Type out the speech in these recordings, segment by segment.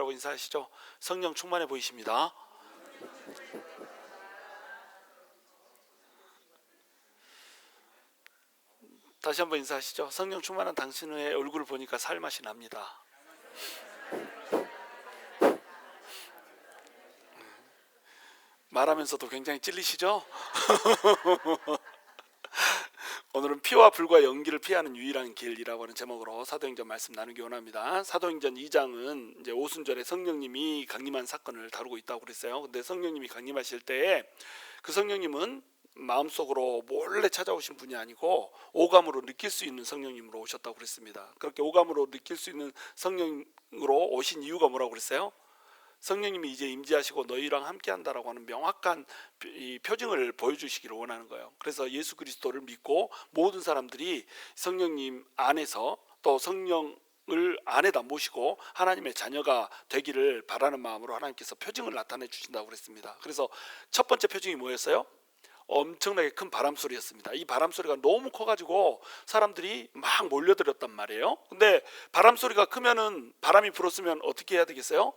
보이십니다라고 인사하시죠. 성령 충만해 보이십니다. 다시 한번 인사하시죠. 성령 충만한 당신의 얼굴을 보니까 살맛이 납니다. 말하면서도 굉장히 찔리시죠? 오늘은 피와 불과 연기를 피하는 유일한 길이라고 하는 제목으로 사도행전 말씀 나누기 원합니다. 사도행전 2장은 이제 오순절에 성령님이 강림한 사건을 다루고 있다고 그랬어요. 근데 성령님이 강림하실 때에 그 성령님은 마음속으로 몰래 찾아오신 분이 아니고 오감으로 느낄 수 있는 성령님으로 오셨다고 그랬습니다. 그렇게 오감으로 느낄 수 있는 성령으로 오신 이유가 뭐라고 그랬어요? 성령님이 이제 임재하시고 너희랑 함께한다라고 하는 명확한 이 표징을 보여주시기를 원하는 거예요. 그래서 예수 그리스도를 믿고 모든 사람들이 성령님 안에서 또 성령을 안에다 모시고 하나님의 자녀가 되기를 바라는 마음으로 하나님께서 표징을 나타내 주신다고 그랬습니다. 그래서 첫 번째 표징이 뭐였어요? 엄청나게 큰 바람 소리였습니다. 이 바람 소리가 너무 커가지고 사람들이 막 몰려들었단 말이에요. 근데 바람 소리가 크면은, 바람이 불었으면 어떻게 해야 되겠어요?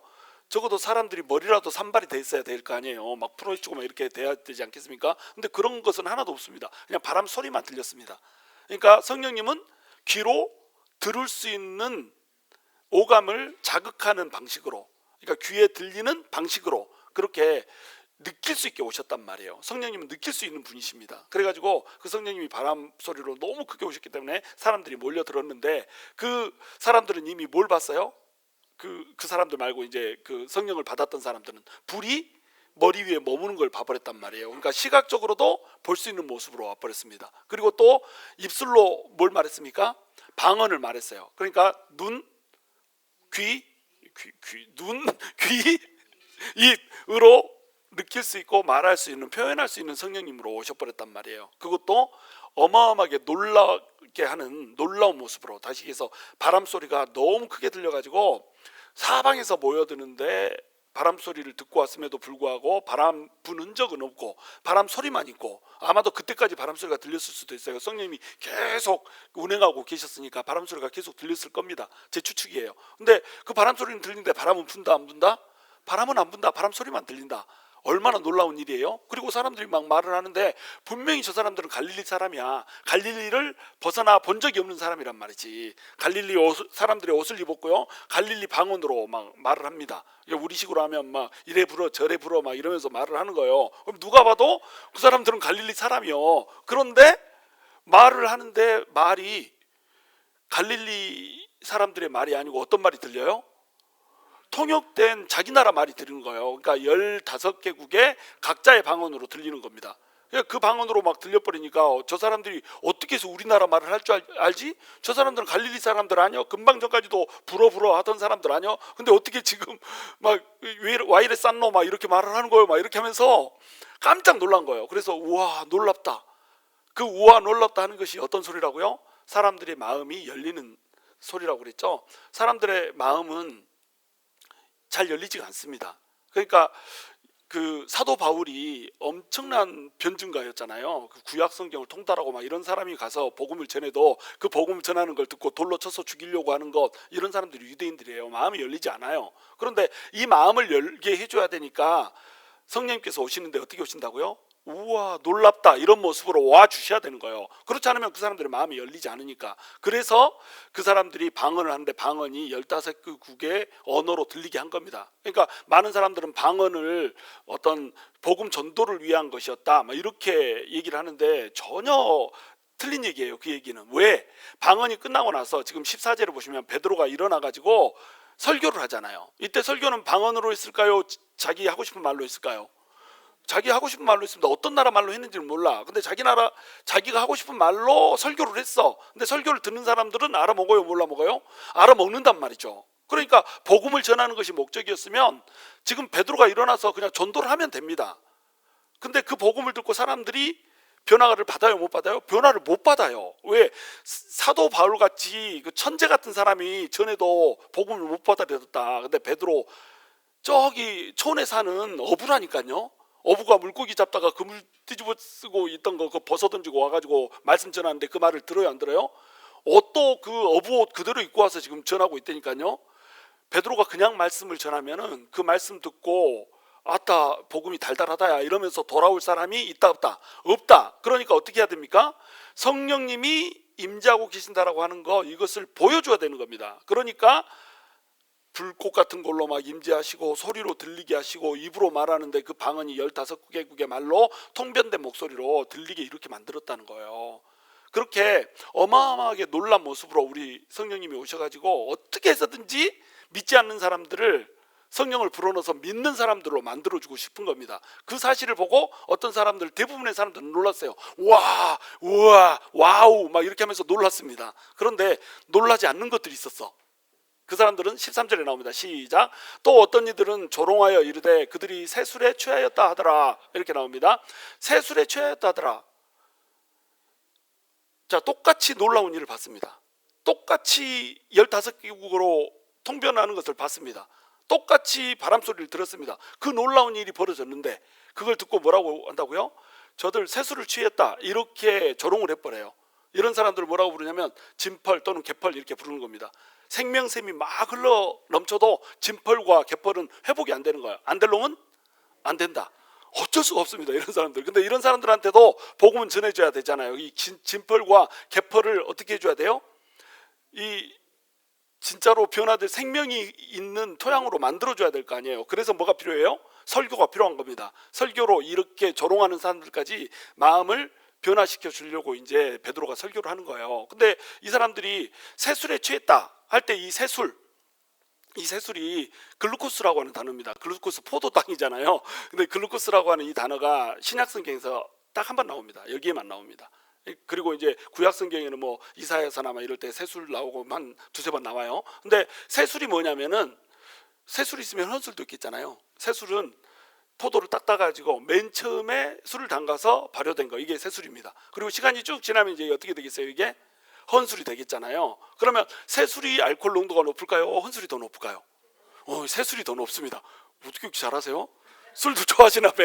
적어도 사람들이 머리라도 산발이 돼 있어야 될 거 아니에요. 막 풀어지고 막 이렇게 돼야 되지 않겠습니까? 근데 그런 것은 하나도 없습니다. 그냥 바람 소리만 들렸습니다. 그러니까 성령님은 귀로 들을 수 있는 오감을 자극하는 방식으로, 그러니까 귀에 들리는 방식으로 그렇게 느낄 수 있게 오셨단 말이에요. 성령님은 느낄 수 있는 분이십니다. 그래가지고 그 성령님이 바람 소리로 너무 크게 오셨기 때문에 사람들이 몰려들었는데, 그 사람들은 이미 뭘 봤어요? 그 사람들 말고 이제 그 성령을 받았던 사람들은 불이 머리 위에 머무는 걸 봐버렸단 말이에요. 그러니까 시각적으로도 볼 수 있는 모습으로 와버렸습니다. 그리고 또 입술로 뭘 말했습니까? 방언을 말했어요. 그러니까 눈, 귀, 눈, 귀, 입으로 느낄 수 있고 말할 수 있는, 표현할 수 있는 성령님으로 오셔버렸단 말이에요. 그것도 어마어마하게 놀라게 하는 놀라운 모습으로. 다시 얘기해서 바람 소리가 너무 크게 들려가지고 사방에서 모여드는데 바람 소리를 듣고 왔음에도 불구하고 바람 부는 적은 없고 바람 소리만 있고, 아마도 그때까지 바람 소리가 들렸을 수도 있어요. 성령님이 계속 운행하고 계셨으니까 바람 소리가 계속 들렸을 겁니다. 제 추측이에요. 근데 그 바람 소리는 들리는데 바람은 분다 안 분다? 바람은 안 분다. 바람 소리만 들린다. 얼마나 놀라운 일이에요. 그리고 사람들이 막 말을 하는데 분명히 저 사람들은 갈릴리 사람이야. 갈릴리를 벗어나 본 적이 없는 사람이란 말이지. 갈릴리 사람들이 옷을 입었고요, 갈릴리 방언으로 막 말을 합니다. 우리식으로 하면 막 이래 불어 저래 불어 막 이러면서 말을 하는 거예요. 그럼 누가 봐도 그 사람들은 갈릴리 사람이요. 그런데 말을 하는데 말이 갈릴리 사람들의 말이 아니고 어떤 말이 들려요? 통역된 자기 나라 말이 들리는 거예요. 그러니까 15개국의 각자의 방언으로 들리는 겁니다. 그 방언으로 막 들려버리니까 저 사람들이 어떻게 해서 우리나라 말을 할 줄 알지? 저 사람들은 갈릴리 사람들 아니요? 금방 전까지도 불어 하던 사람들 아니요? 근데 어떻게 지금 막 와 이래 싼노 막 이렇게 말을 하는 거예요. 막 이렇게 하면서 깜짝 놀란 거예요. 그래서 우와 놀랍다. 그 우와 놀랍다 하는 것이 어떤 소리라고요? 사람들의 마음이 열리는 소리라고 그랬죠. 사람들의 마음은 잘 열리지가 않습니다. 그러니까 그 사도 바울이 엄청난 변증가였잖아요. 그 구약 성경을 통달하고 막 이런 사람이 가서 복음을 전해도 그 복음을 전하는 걸 듣고 돌로 쳐서 죽이려고 하는 것, 이런 사람들이 유대인들이에요. 마음이 열리지 않아요. 그런데 이 마음을 열게 해줘야 되니까 성령님께서 오시는데 어떻게 오신다고요? 우와 놀랍다 이런 모습으로 와 주셔야 되는 거예요. 그렇지 않으면 그 사람들의 마음이 열리지 않으니까. 그래서 그 사람들이 방언을 하는데 방언이 15개국의 언어로 들리게 한 겁니다. 그러니까 많은 사람들은 방언을 어떤 복음 전도를 위한 것이었다 막 이렇게 얘기를 하는데 전혀 틀린 얘기예요. 그 얘기는. 왜? 방언이 끝나고 나서 지금 14절을 보시면 베드로가 일어나가지고 설교를 하잖아요. 이때 설교는 방언으로 했을까요? 자기 하고 싶은 말로 했을까요? 자기 하고 싶은 말로 했습니다. 어떤 나라 말로 했는지는 몰라. 근데 자기가 하고 싶은 말로 설교를 했어. 근데 설교를 듣는 사람들은 알아먹어요, 몰라 먹어요? 알아먹는단 말이죠. 그러니까 복음을 전하는 것이 목적이었으면 지금 베드로가 일어나서 그냥 전도를 하면 됩니다. 근데 그 복음을 듣고 사람들이 변화를 받아요, 못 받아요? 변화를 못 받아요. 왜? 사도 바울 같이 그 천재 같은 사람이 전에도 복음을 못 받아들였다. 근데 베드로 저기 촌에 사는 어부라니까요. 어부가 물고기 잡다가 그물 뒤집어 쓰고 있던 거 벗어 던지고 와가지고 말씀 전하는데 그 말을 들어요, 안 들어요? 옷도 그 어부 옷 그대로 입고 와서 지금 전하고 있다니까요. 베드로가 그냥 말씀을 전하면은 그 말씀 듣고 아따 복음이 달달하다야 이러면서 돌아올 사람이 있다 없다? 없다. 그러니까 어떻게 해야 됩니까? 성령님이 임재하고 계신다라고 하는 거, 이것을 보여줘야 되는 겁니다. 그러니까 불꽃 같은 걸로 막 임재하시고 소리로 들리게 하시고 입으로 말하는데 그 방언이 15개국의 말로 통변된 목소리로 들리게 이렇게 만들었다는 거예요. 그렇게 어마어마하게 놀란 모습으로 우리 성령님이 오셔가지고 어떻게 해서든지 믿지 않는 사람들을 성령을 불어넣어서 믿는 사람들로 만들어주고 싶은 겁니다. 그 사실을 보고 어떤 사람들, 대부분의 사람들은 놀랐어요. 와, 우와, 와우 막 이렇게 하면서 놀랐습니다. 그런데 놀라지 않는 것들이 있었어. 그 사람들은 13절에 나옵니다. 시작. 또 어떤 이들은 조롱하여 이르되 그들이 새술에 취하였다 하더라. 이렇게 나옵니다. 새술에 취하였다 하더라. 자, 똑같이 놀라운 일을 봤습니다. 똑같이 15개국으로 통변하는 것을 봤습니다. 똑같이 바람소리를 들었습니다. 그 놀라운 일이 벌어졌는데 그걸 듣고 뭐라고 한다고요? 저들 새술을 취했다 이렇게 조롱을 해버려요. 이런 사람들을 뭐라고 부르냐면 진펄 또는 개펄 이렇게 부르는 겁니다. 생명샘이 막 흘러 넘쳐도 진펄과 개펄은 회복이 안 되는 거예요. 안 될 놈은 안 된다. 어쩔 수가 없습니다. 이런 사람들. 근데 이런 사람들한테도 복음은 전해줘야 되잖아요. 이 진펄과 개펄을 어떻게 해줘야 돼요? 이 진짜로 변화될 생명이 있는 토양으로 만들어줘야 될 거 아니에요. 그래서 뭐가 필요해요? 설교가 필요한 겁니다. 설교로 이렇게 조롱하는 사람들까지 마음을 변화시켜 주려고 이제 베드로가 설교를 하는 거예요. 근데 이 사람들이 새술에 취했다 할 때 이 새술, 이 새술이 글루코스라고 하는 단어입니다. 글루코스 포도당이잖아요. 근데 글루코스라고 하는 이 단어가 신약성경에서 딱 한 번 나옵니다. 여기에만 나옵니다. 그리고 이제 구약성경에는 뭐 이사야서나 막 이럴 때 새술 나오고 한 두세 번 나와요. 근데 새술이 뭐냐면은 새술이 있으면 헌술도 있겠잖아요. 새술은 포도를 딱 따가지고 맨 처음에 술을 담가서 발효된 거, 이게 새술입니다. 그리고 시간이 쭉 지나면 이제 어떻게 되겠어요? 이게 헌술이 되겠잖아요. 그러면 새술이 알코올 농도가 높을까요? 헌술이 더 높을까요? 새술이 더 높습니다. 어떻게 그렇게 잘하세요? 술도 좋아하시나 봐.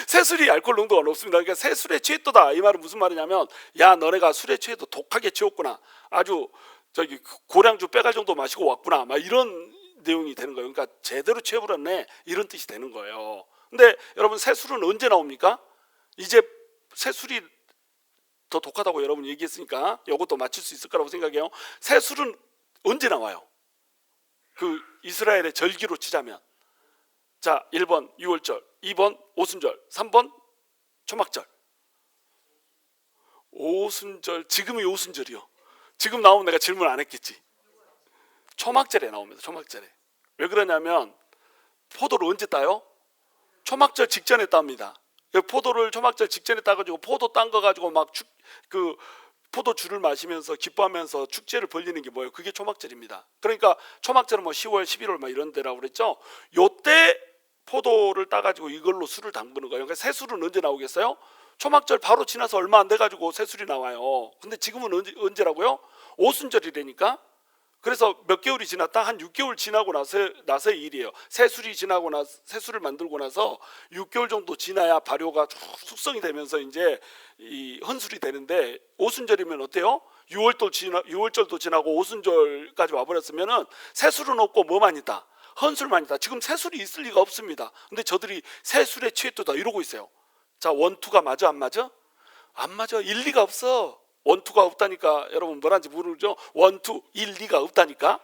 새술이 알코올 농도가 높습니다. 그러니까 새술에 취했도다 이 말은 무슨 말이냐면, 야 너네가 술에 취해도 독하게 취했구나, 아주 저기 고량주 빼갈 정도 마시고 왔구나, 막 이런 내용이 되는 거예요. 그러니까 제대로 취해버렸네 이런 뜻이 되는 거예요. 근데 여러분 새술은 언제 나옵니까? 이제 새술이 더 독하다고 여러분 얘기했으니까 이것도 맞출 수 있을 거라고 생각해요. 새술은 언제 나와요? 그 이스라엘의 절기로 치자면, 자 1번 유월절, 2번 오순절, 3번 초막절. 오순절, 지금이 오순절이요. 지금 나오면 내가 질문 안 했겠지. 초막절에 나옵니다. 초막절에. 왜 그러냐면 포도를 언제 따요? 초막절 직전에 땁니다. 포도를 초막절 직전에 따가지고 포도 딴 거 가지고 막 그 포도주를 마시면서 기뻐하면서 축제를 벌리는 게 뭐예요? 그게 초막절입니다. 그러니까 초막절은 뭐 10월, 11월 막 이런 데라고 그랬죠. 요때 포도를 따가지고 이걸로 술을 담그는 거예요. 그러니까 새술은 언제 나오겠어요? 초막절 바로 지나서 얼마 안 돼가지고 새술이 나와요. 근데 지금은 언제라고요? 오순절이라니까. 그래서 몇 개월이 지났다, 한 6개월 지나고 나서의 일이에요. 새술이 지나고 새술을 만들고 나서 6개월 정도 지나야 발효가 쭉 숙성이 되면서 이제 이 헌술이 되는데, 오순절이면 어때요? 6월절도 지나고 오순절까지 와버렸으면은 새술은 없고 뭐만 있다? 헌술만 있다. 지금 새술이 있을 리가 없습니다. 근데 저들이 새술에 취했다 이러고 있어요. 자, 원투가 맞아 안 맞아? 안 맞아. 일리가 없어. 원투가 없다니까 여러분 뭐라는지 모르죠? 원투, 일리가 없다니까.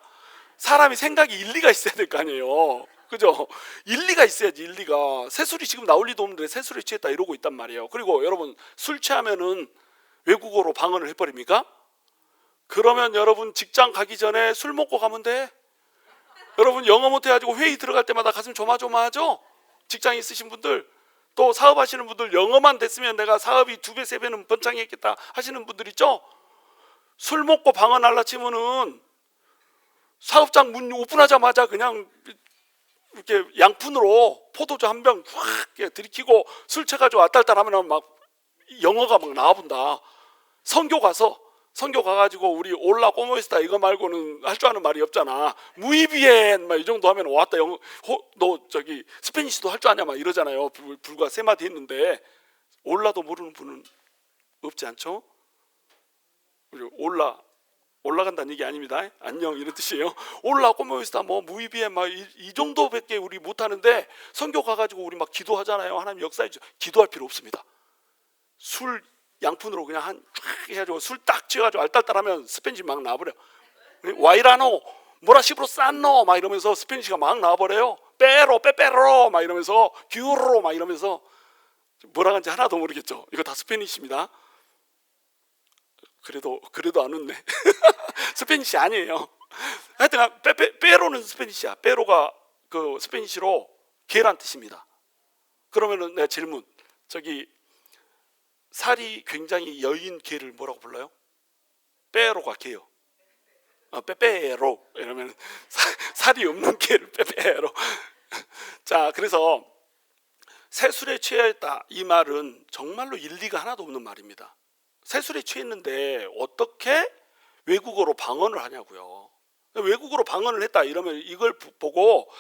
사람이 생각이 일리가 있어야 될 거 아니에요. 그죠? 일리가 있어야지. 일리가. 새술이 지금 나올 리도 없는데 새술에 취했다 이러고 있단 말이에요. 그리고 여러분 술 취하면은 외국어로 방언을 해버립니까? 그러면 여러분 직장 가기 전에 술 먹고 가면 돼. 여러분 영어 못해가지고 회의 들어갈 때마다 가슴 조마조마하죠? 직장 있으신 분들, 또 사업하시는 분들, 영어만 됐으면 내가 사업이 2배, 3배는 번창했겠다 하시는 분들 있죠? 술 먹고 방언할라 치면은 사업장 문 오픈하자마자 그냥 이렇게 양푼으로 포도주 한 병 확 들이키고 술 취해가지고 왔달달하면 막 영어가 막 나와본다. 선교 가가지고 우리 올라 꼬모이스타 이거 말고는 할 줄 아는 말이 없잖아. 무이비엔 막 이 정도 하면 왔다. 영어 너 저기 스페니쉬도 할 줄 아냐 막 이러잖아요. 불과 3마디 했는데 올라도 모르는 분은 없지 않죠? 올라 올라간다는 얘기 아닙니다. 안녕 이런 뜻이에요. 올라고 모였다 뭐 무의비에 막 이 정도밖에 우리 못하는데 선교 가가지고 우리 막 기도하잖아요. 하나님 역사해 줘. 기도할 필요 없습니다. 술 양푼으로 그냥 한 쫙 해가지고 술 딱 쥐어가지고 알딸딸하면 스페니시 막 나와버려. 와이라노 모라시브로 싼노 막 이러면서 스페니시가 막 나와버려요. 빼로 빼빼로 막 이러면서 규로 막 이러면서 뭐라 하는지 하나도 모르겠죠. 이거 다 스페니시입니다. 그래도 안 웃네. 스페니시 아니에요. 하여튼 빼로는 스페니시야. 빼로가 그 스페니시로 개란 뜻입니다. 그러면은 내가 질문, 저기 살이 굉장히 여인 개를 뭐라고 불러요? 빼로가 개요. 빼빼로 이러면 살이 없는 개를 빼빼로. 자, 그래서 새술에 취했다 이 말은 정말로 일리가 하나도 없는 말입니다. 새술에 취했는데 어떻게 외국어로 방언을 하냐고요. 외국어로 방언을 했다 이러면 이걸 보고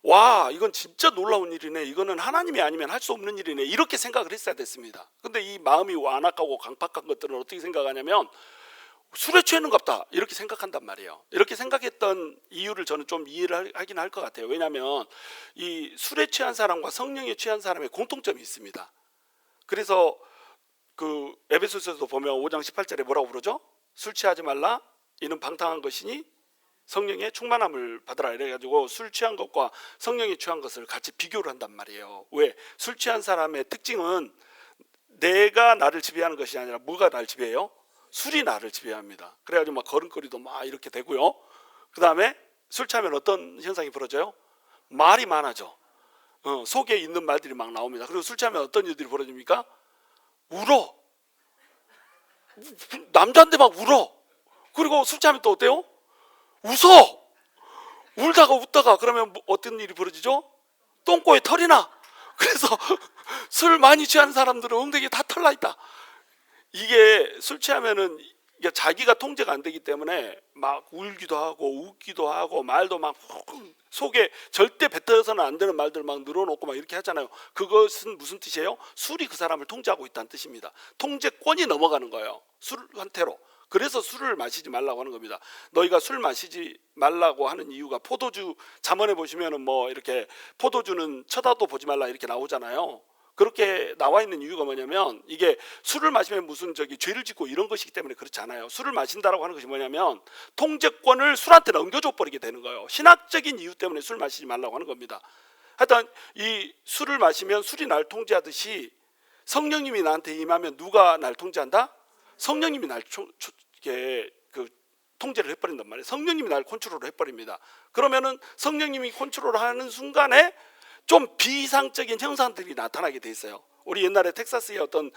와 이건 진짜 놀라운 일이네, 이거는 하나님이 아니면 할 수 없는 일이네 이렇게 생각을 했어야 됐습니다. 근데 이 마음이 완악하고 강팍한 것들은 어떻게 생각하냐면 술에 취했는갑다 이렇게 생각한단 말이에요. 이렇게 생각했던 이유를 저는 좀 이해를 하긴 할 것 같아요. 왜냐하면 이 술에 취한 사람과 성령에 취한 사람의 공통점이 있습니다. 그래서 그 에베소서도 보면 5장 18절에 뭐라고 부르죠? 술 취하지 말라 이는 방탕한 것이니 성령의 충만함을 받으라 이래가지고 술 취한 것과 성령에 취한 것을 같이 비교를 한단 말이에요. 왜? 술 취한 사람의 특징은 내가 나를 지배하는 것이 아니라 뭐가 나를 지배해요? 술이 나를 지배합니다. 그래가지고 막 걸음걸이도 막 이렇게 되고요. 그 다음에 술 취하면 어떤 현상이 벌어져요? 말이 많아져. 속에 있는 말들이 막 나옵니다. 그리고 술 취하면 어떤 일들이 벌어집니까? 울어. 남자인데 막 울어. 그리고 술 취하면 또 어때요? 웃어. 울다가 웃다가 그러면 어떤 일이 벌어지죠? 똥꼬에 털이 나. 그래서 술 많이 취하는 사람들은 엉덩이에 다 털 나 있다. 이게 술 취하면은 자기가 통제가 안 되기 때문에 막 울기도 하고 웃기도 하고 말도 막 속에 절대 뱉어서는 안 되는 말들 막 늘어놓고 막 이렇게 하잖아요. 그것은 무슨 뜻이에요? 술이 그 사람을 통제하고 있다는 뜻입니다. 통제권이 넘어가는 거예요. 술한테로. 그래서 술을 마시지 말라고 하는 겁니다. 너희가 술 마시지 말라고 하는 이유가 포도주 잠언에 보시면은 뭐 이렇게 포도주는 쳐다도 보지 말라 이렇게 나오잖아요. 그렇게 나와 있는 이유가 뭐냐면 이게 술을 마시면 무슨 죄를 짓고 이런 것이기 때문에 그렇지 않아요. 술을 마신다라고 하는 것이 뭐냐면 통제권을 술한테 넘겨줘 버리게 되는 거예요. 신학적인 이유 때문에 술 마시지 말라고 하는 겁니다. 하여튼 이 술을 마시면 술이 날 통제하듯이 성령님이 나한테 임하면 누가 날 통제한다? 성령님이 날 통제를 해버린단 말이에요. 성령님이 날 컨트롤을 해버립니다. 그러면은 성령님이 컨트롤하는 순간에 좀 비이상적인 현상들이 나타나게 돼 있어요. 우리 옛날에 텍사스에 어떤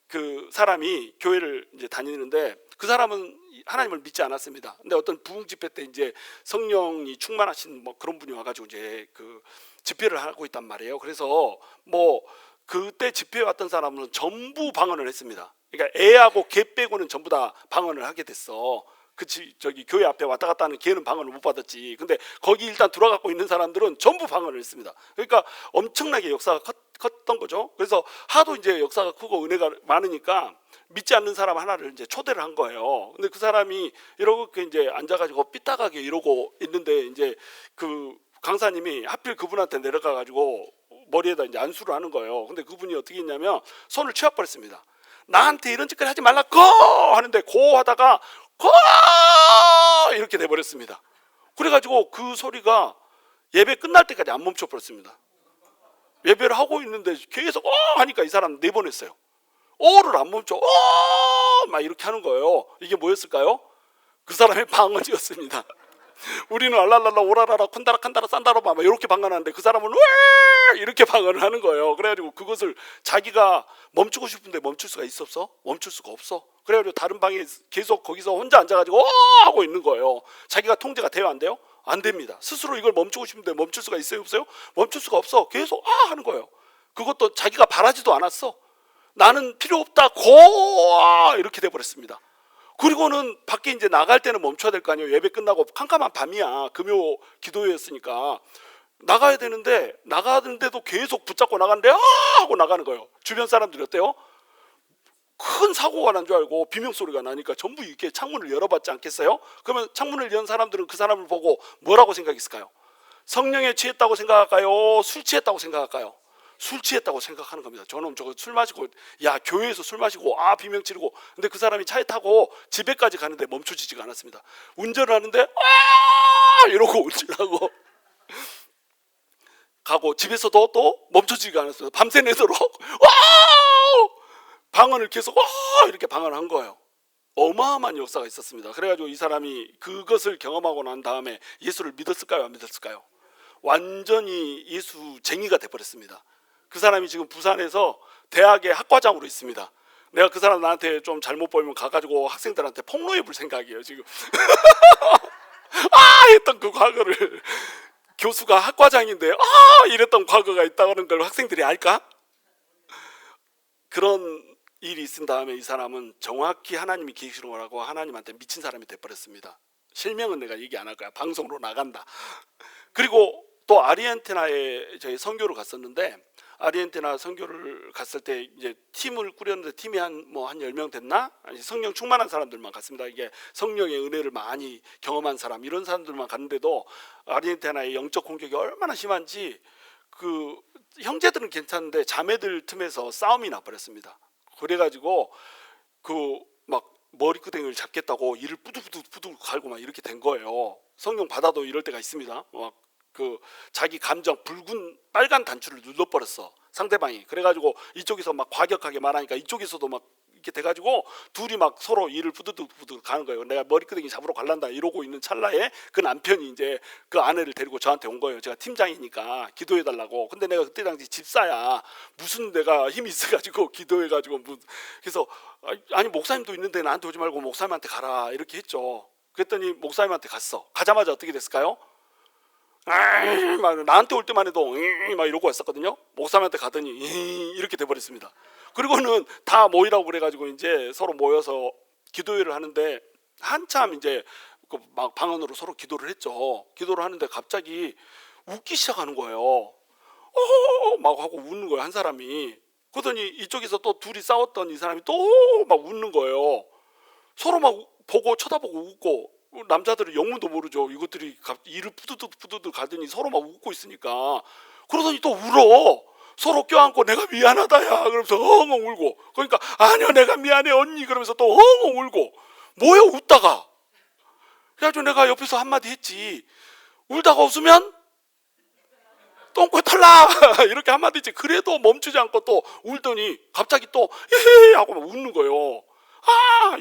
그 사람이 교회를 이제 다니는데 그 사람은 하나님을 믿지 않았습니다. 근데 어떤 부흥 집회 때 이제 성령이 충만하신 뭐 그런 분이 와가지고 이제 그 집회를 하고 있단 말이에요. 그래서 뭐 그때 집회에 왔던 사람은 전부 방언을 했습니다. 그러니까 애하고 개 빼고는 전부 다 방언을 하게 됐어. 저기 교회 앞에 왔다 갔다 하는 개는 방언을 못 받았지. 근데 거기 일단 들어가고 있는 사람들은 전부 방언을 했습니다. 그러니까 엄청나게 역사가 컸던 거죠. 그래서 하도 이제 역사가 크고 은혜가 많으니까 믿지 않는 사람 하나를 이제 초대를 한 거예요. 근데 그 사람이 이렇게 이제 앉아가지고 삐딱하게 이러고 있는데 이제 그 강사님이 하필 그분한테 내려가가지고 머리에다 이제 안수를 하는 거예요. 근데 그분이 어떻게 했냐면 손을 취해버렸습니다. 나한테 이런 짓까지 하지 말라고 하는데 고 하다가 고 이렇게 돼버렸습니다. 그래가지고 그 소리가 예배 끝날 때까지 안 멈춰버렸습니다. 예배를 하고 있는데 계속 하니까 이 사람 4번 했어요. 를 안 멈춰 막 이렇게 하는 거예요. 이게 뭐였을까요? 그 사람의 방언이었습니다. 우리는 알랄랄라 오라라라 콘다라 칸다라 산다라바 막 이렇게 방언하는데 그 사람은 왜 이렇게 방언을 하는 거예요. 그래가지고 그것을 자기가 멈추고 싶은데 멈출 수가 있었어? 멈출 수가 없어. 그래가지고 다른 방에 계속 거기서 혼자 앉아가지고 하고 있는 거예요. 자기가 통제가 돼요 안 돼요? 안 됩니다. 스스로 이걸 멈추고 싶은데 멈출 수가 있어요 없어요? 멈출 수가 없어. 계속 하는 거예요. 그것도 자기가 바라지도 않았어. 나는 필요 없다 고 이렇게 돼버렸습니다. 그리고는 밖에 이제 나갈 때는 멈춰야 될 거 아니에요. 예배 끝나고 캄캄한 밤이야. 금요 기도회였으니까 나가야 되는데 나가는데도 계속 붙잡고 나가는데 하고 나가는 거예요. 주변 사람들이 어때요? 큰 사고가 난 줄 알고 비명소리가 나니까 전부 이렇게 창문을 열어봤지 않겠어요? 그러면 창문을 연 사람들은 그 사람을 보고 뭐라고 생각했을까요? 성령에 취했다고 생각할까요? 술 취했다고 생각할까요? 술 취했다고 생각하는 겁니다. 저놈 저거 술 마시고, 야 교회에서 술 마시고 비명 지르고. 근데 그 사람이 차에 타고 집에까지 가는데 멈춰지지가 않았습니다. 운전을 하는데 이러고 운전하고 가고, 집에서도 또 멈춰지지가 않았어요. 밤새 내도록 방언을 계속 이렇게 방언을 한 거예요. 어마어마한 역사가 있었습니다. 그래가지고 이 사람이 그것을 경험하고 난 다음에 예수를 믿었을까요? 안 믿었을까요? 완전히 예수쟁이가 돼버렸습니다. 그 사람이 지금 부산에서 대학의 학과장으로 있습니다. 내가 그 사람 나한테 좀 잘못 보이면 가가지고 학생들한테 폭로해 볼 생각이에요 지금. 했던 그 과거를, 교수가 학과장인데 이랬던 과거가 있다는 걸 학생들이 알까? 그런 일이 있은 다음에 이 사람은 정확히 하나님이 계시는 거라고 하나님한테 미친 사람이 돼버렸습니다. 실명은 내가 얘기 안 할 거야. 방송으로 나간다. 그리고 또 아르헨티나에 저희 선교를 갔었는데, 아르헨티나 선교를 갔을 때 이제 팀을 꾸렸는데 팀이 한 10명 됐나? 아니, 성령 충만한 사람들만 갔습니다. 이게 성령의 은혜를 많이 경험한 사람, 이런 사람들만 갔는데도 아르헨티나의 영적 공격이 얼마나 심한지, 그 형제들은 괜찮은데 자매들 틈에서 싸움이 나버렸습니다. 그래가지고 그 막 머리끄댕이를 잡겠다고 이를 뿌둑뿌둑 갈고 막 이렇게 된 거예요. 성령 받아도 이럴 때가 있습니다. 막 그 자기 감정, 붉은 빨간 단추를 눌러버렸어 상대방이. 그래가지고 이쪽에서 막 과격하게 말하니까 이쪽에서도 막 이렇게 돼가지고 둘이 막 서로 이를 부두둑부두둑 가는 거예요. 내가 머리끄댕이 잡으러 갈란다 이러고 있는 찰나에 그 남편이 이제 그 아내를 데리고 저한테 온 거예요. 제가 팀장이니까 기도해달라고. 근데 내가 그때 당시 집사야, 무슨 내가 힘이 있어가지고 기도해가지고 그래서 아니 목사님도 있는데 나한테 오지 말고 목사님한테 가라 이렇게 했죠. 그랬더니 목사님한테 갔어. 가자마자 어떻게 됐을까요? 막 나한테 올 때만 해도 막 이러고 왔었거든요. 목사님한테 가더니 이렇게 돼버렸습니다. 그리고는 다 모이라고 그래가지고 이제 서로 모여서 기도회를 하는데, 한참 이제 막 방언으로 서로 기도를 했죠. 기도를 하는데 갑자기 웃기 시작하는 거예요. 막 하고 웃는 거예요, 한 사람이. 그러더니 이쪽에서 또 둘이 싸웠던 이 사람이 또 막 웃는 거예요. 서로 막 보고 쳐다보고 웃고. 남자들은 영문도 모르죠. 이것들이 이를 푸드득 가더니 서로 막 웃고 있으니까. 그러더니 또 울어. 서로 껴안고 내가 미안하다야 그러면서 엉엉 울고. 그러니까 아니요 내가 미안해 언니 그러면서 또 엉엉 울고. 뭐야 웃다가. 그래가지고 내가 옆에서 한마디 했지. 울다가 웃으면 똥꼬 털라 이렇게 한마디 했지. 그래도 멈추지 않고 또 울더니 갑자기 또 헤헤 하고 막 웃는 거예요.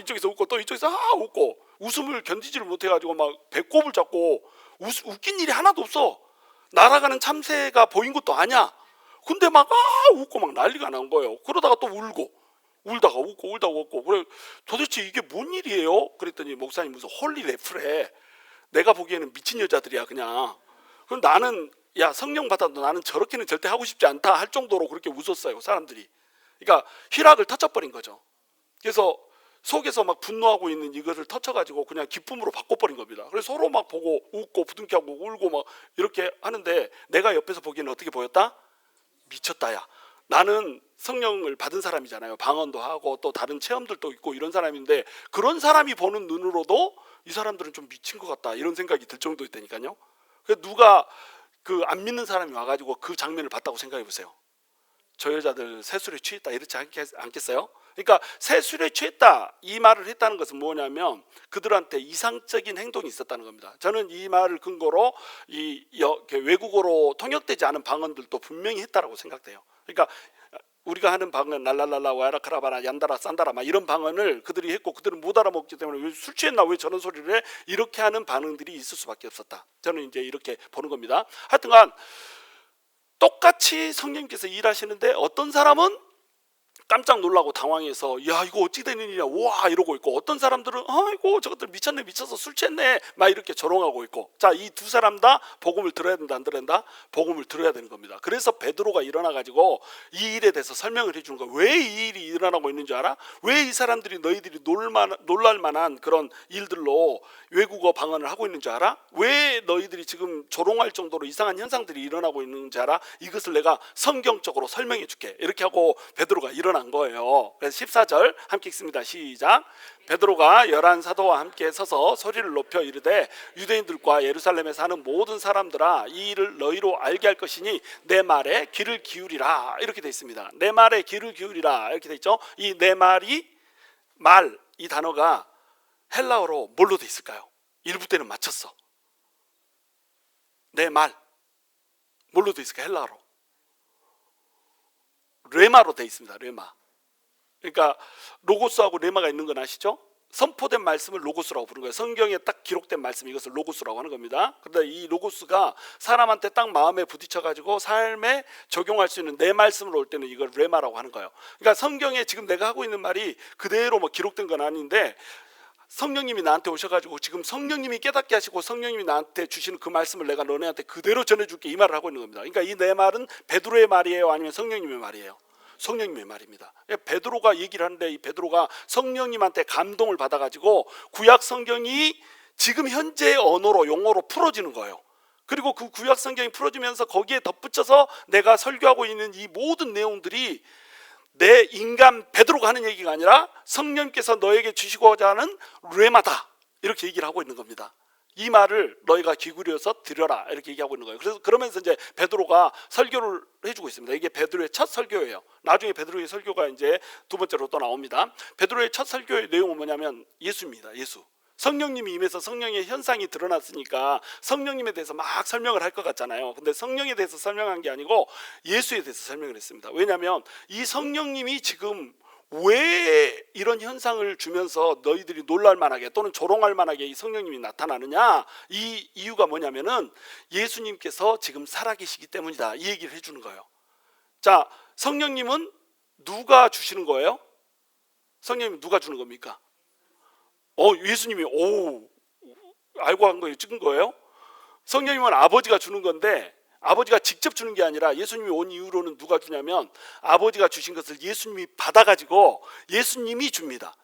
이쪽에서 웃고 또 이쪽에서 웃고. 웃음을 견디지를 못해가지고 막 배꼽을 잡고. 웃긴 일이 하나도 없어. 날아가는 참새가 보인 것도 아니야. 근데 막 웃고 막 난리가 난 거예요. 그러다가 또 울고 울다가 웃고 울다가 웃고. 그래 도대체 이게 뭔 일이에요? 그랬더니 목사님 무슨 홀리 레프래. 내가 보기에는 미친 여자들이야 그냥. 그럼 나는 야 성령 받아도 나는 저렇게는 절대 하고 싶지 않다 할 정도로 그렇게 웃었어요 사람들이. 그러니까 희락을 터쳐버린 거죠. 그래서 속에서 막 분노하고 있는 이것을 터쳐가지고 그냥 기쁨으로 바꿔버린 겁니다. 그래서 서로 막 보고 웃고 부둥켜하고 울고 막 이렇게 하는데, 내가 옆에서 보기에는 어떻게 보였다? 미쳤다야. 나는 성령을 받은 사람이잖아요. 방언도 하고 또 다른 체험들도 있고 이런 사람인데, 그런 사람이 보는 눈으로도 이 사람들은 좀 미친 것 같다 이런 생각이 들 정도였다니까요. 그래서 누가 그 안 믿는 사람이 와가지고 그 장면을 봤다고 생각해 보세요. 저 여자들 세술에 취했다 이렇지 않겠어요? 그러니까 세술에 취했다 이 말을 했다는 것은 뭐냐면 그들한테 이상적인 행동이 있었다는 겁니다. 저는 이 말을 근거로 외국어로 통역되지 않은 방언들도 분명히 했다라고 생각돼요. 그러니까 우리가 하는 방언 랄랄랄라 와야라카라바라 얀다라 산다라 막 이런 방언을 그들이 했고, 그들은 못 알아먹기 때문에 왜 술 취했나 왜 저런 소리를 해 이렇게 하는 반응들이 있을 수밖에 없었다. 저는 이제 이렇게 보는 겁니다. 하여튼간 똑같이 성령님께서 일하시는데 어떤 사람은 깜짝 놀라고 당황해서 야 이거 어찌 되는 일이야 와 이러고 있고, 어떤 사람들은 아이고 저것들 미쳤네 미쳐서 술 취했네 막 이렇게 조롱하고 있고. 자, 이 두 사람 다 복음을 들어야 된다 안 들어야 된다? 복음을 들어야 되는 겁니다. 그래서 베드로가 일어나 가지고 이 일에 대해서 설명을 해주는 거야. 왜 이 일이 일어나고 있는 줄 알아? 왜 이 사람들이 너희들이 놀랄 만한 그런 일들로 외국어 방언을 하고 있는 줄 알아? 왜 너희들이 지금 조롱할 정도로 이상한 현상들이 일어나고 있는 줄 알아? 이것을 내가 성경적으로 설명해 줄게. 이렇게 하고 베드로가 일어나 드러난 거예요. 그래서 14절 함께 읽습니다. 시작. 베드로가 11 사도와 함께 서서 소리를 높여 이르되 유대인들과 예루살렘에 사는 모든 사람들아 이 일을 너희로 알게 할 것이니 내 말에 귀를 기울이라. 이렇게 돼 있습니다. 내 말에 귀를 기울이라 이렇게 돼 있죠. 이 내 말이 말, 이 단어가 헬라어로 뭘로 돼 있을까요? 일부 때는 맞췄어. 내 말 뭘로 돼 있을까? 헬라어로 레마로 돼 있습니다. 레마. 그러니까 로고스하고 레마가 있는 건 아시죠? 선포된 말씀을 로고스라고 부르는 거예요. 성경에 딱 기록된 말씀, 이것을 로고스라고 하는 겁니다. 그런데 이 로고스가 사람한테 딱 마음에 부딪혀가지고 삶에 적용할 수 있는 내 말씀으로 올 때는 이걸 레마라고 하는 거예요. 그러니까 성경에 지금 내가 하고 있는 말이 그대로 뭐 기록된 건 아닌데 성령님이 나한테 오셔가지고 지금 성령님이 깨닫게 하시고 성령님이 나한테 주시는 그 말씀을 내가 너네한테 그대로 전해줄게, 이 말을 하고 있는 겁니다. 그러니까 이 내 말은 베드로의 말이에요, 아니면 성령님의 말이에요? 성령님의 말입니다. 베드로가 얘기를 하는데 이 베드로가 성령님한테 감동을 받아가지고 구약 성경이 지금 현재의 언어로, 용어로 풀어지는 거예요. 그리고 그 구약 성경이 풀어지면서 거기에 덧붙여서 내가 설교하고 있는 이 모든 내용들이 내 인간 베드로가 하는 얘기가 아니라 성령께서 너에게 주시고자 하는 레마다, 이렇게 얘기를 하고 있는 겁니다. 이 말을 너희가 귀 기울여서 들여라, 이렇게 얘기하고 있는 거예요. 그래서 그러면서 이제 베드로가 설교를 해주고 있습니다. 이게 베드로의 첫 설교예요. 나중에 베드로의 설교가 이제 두 번째로 또 나옵니다. 베드로의 첫 설교의 내용은 뭐냐면 예수입니다. 예수. 성령님이 임해서 성령의 현상이 드러났으니까 성령님에 대해서 막 설명을 할 것 같잖아요. 근데 성령에 대해서 설명한 게 아니고 예수에 대해서 설명을 했습니다. 왜냐하면 이 성령님이 지금 왜 이런 현상을 주면서 너희들이 놀랄 만하게 또는 조롱할 만하게 이 성령님이 나타나느냐, 이 이유가 뭐냐면은 예수님께서 지금 살아계시기 때문이다, 이 얘기를 해주는 거예요. 자, 성령님은 누가 주시는 거예요? 성령님 누가 주는 겁니까? 예수님이 알고 한 거예요? 찍은 거예요? 성령님은 아버지가 주는 건데 아버지가 직접 주는 게 아니라 예수님이 온 이후로는 누가 주냐면 아버지가 주신 것을 예수님이 받아가지고 예수님이 줍니다.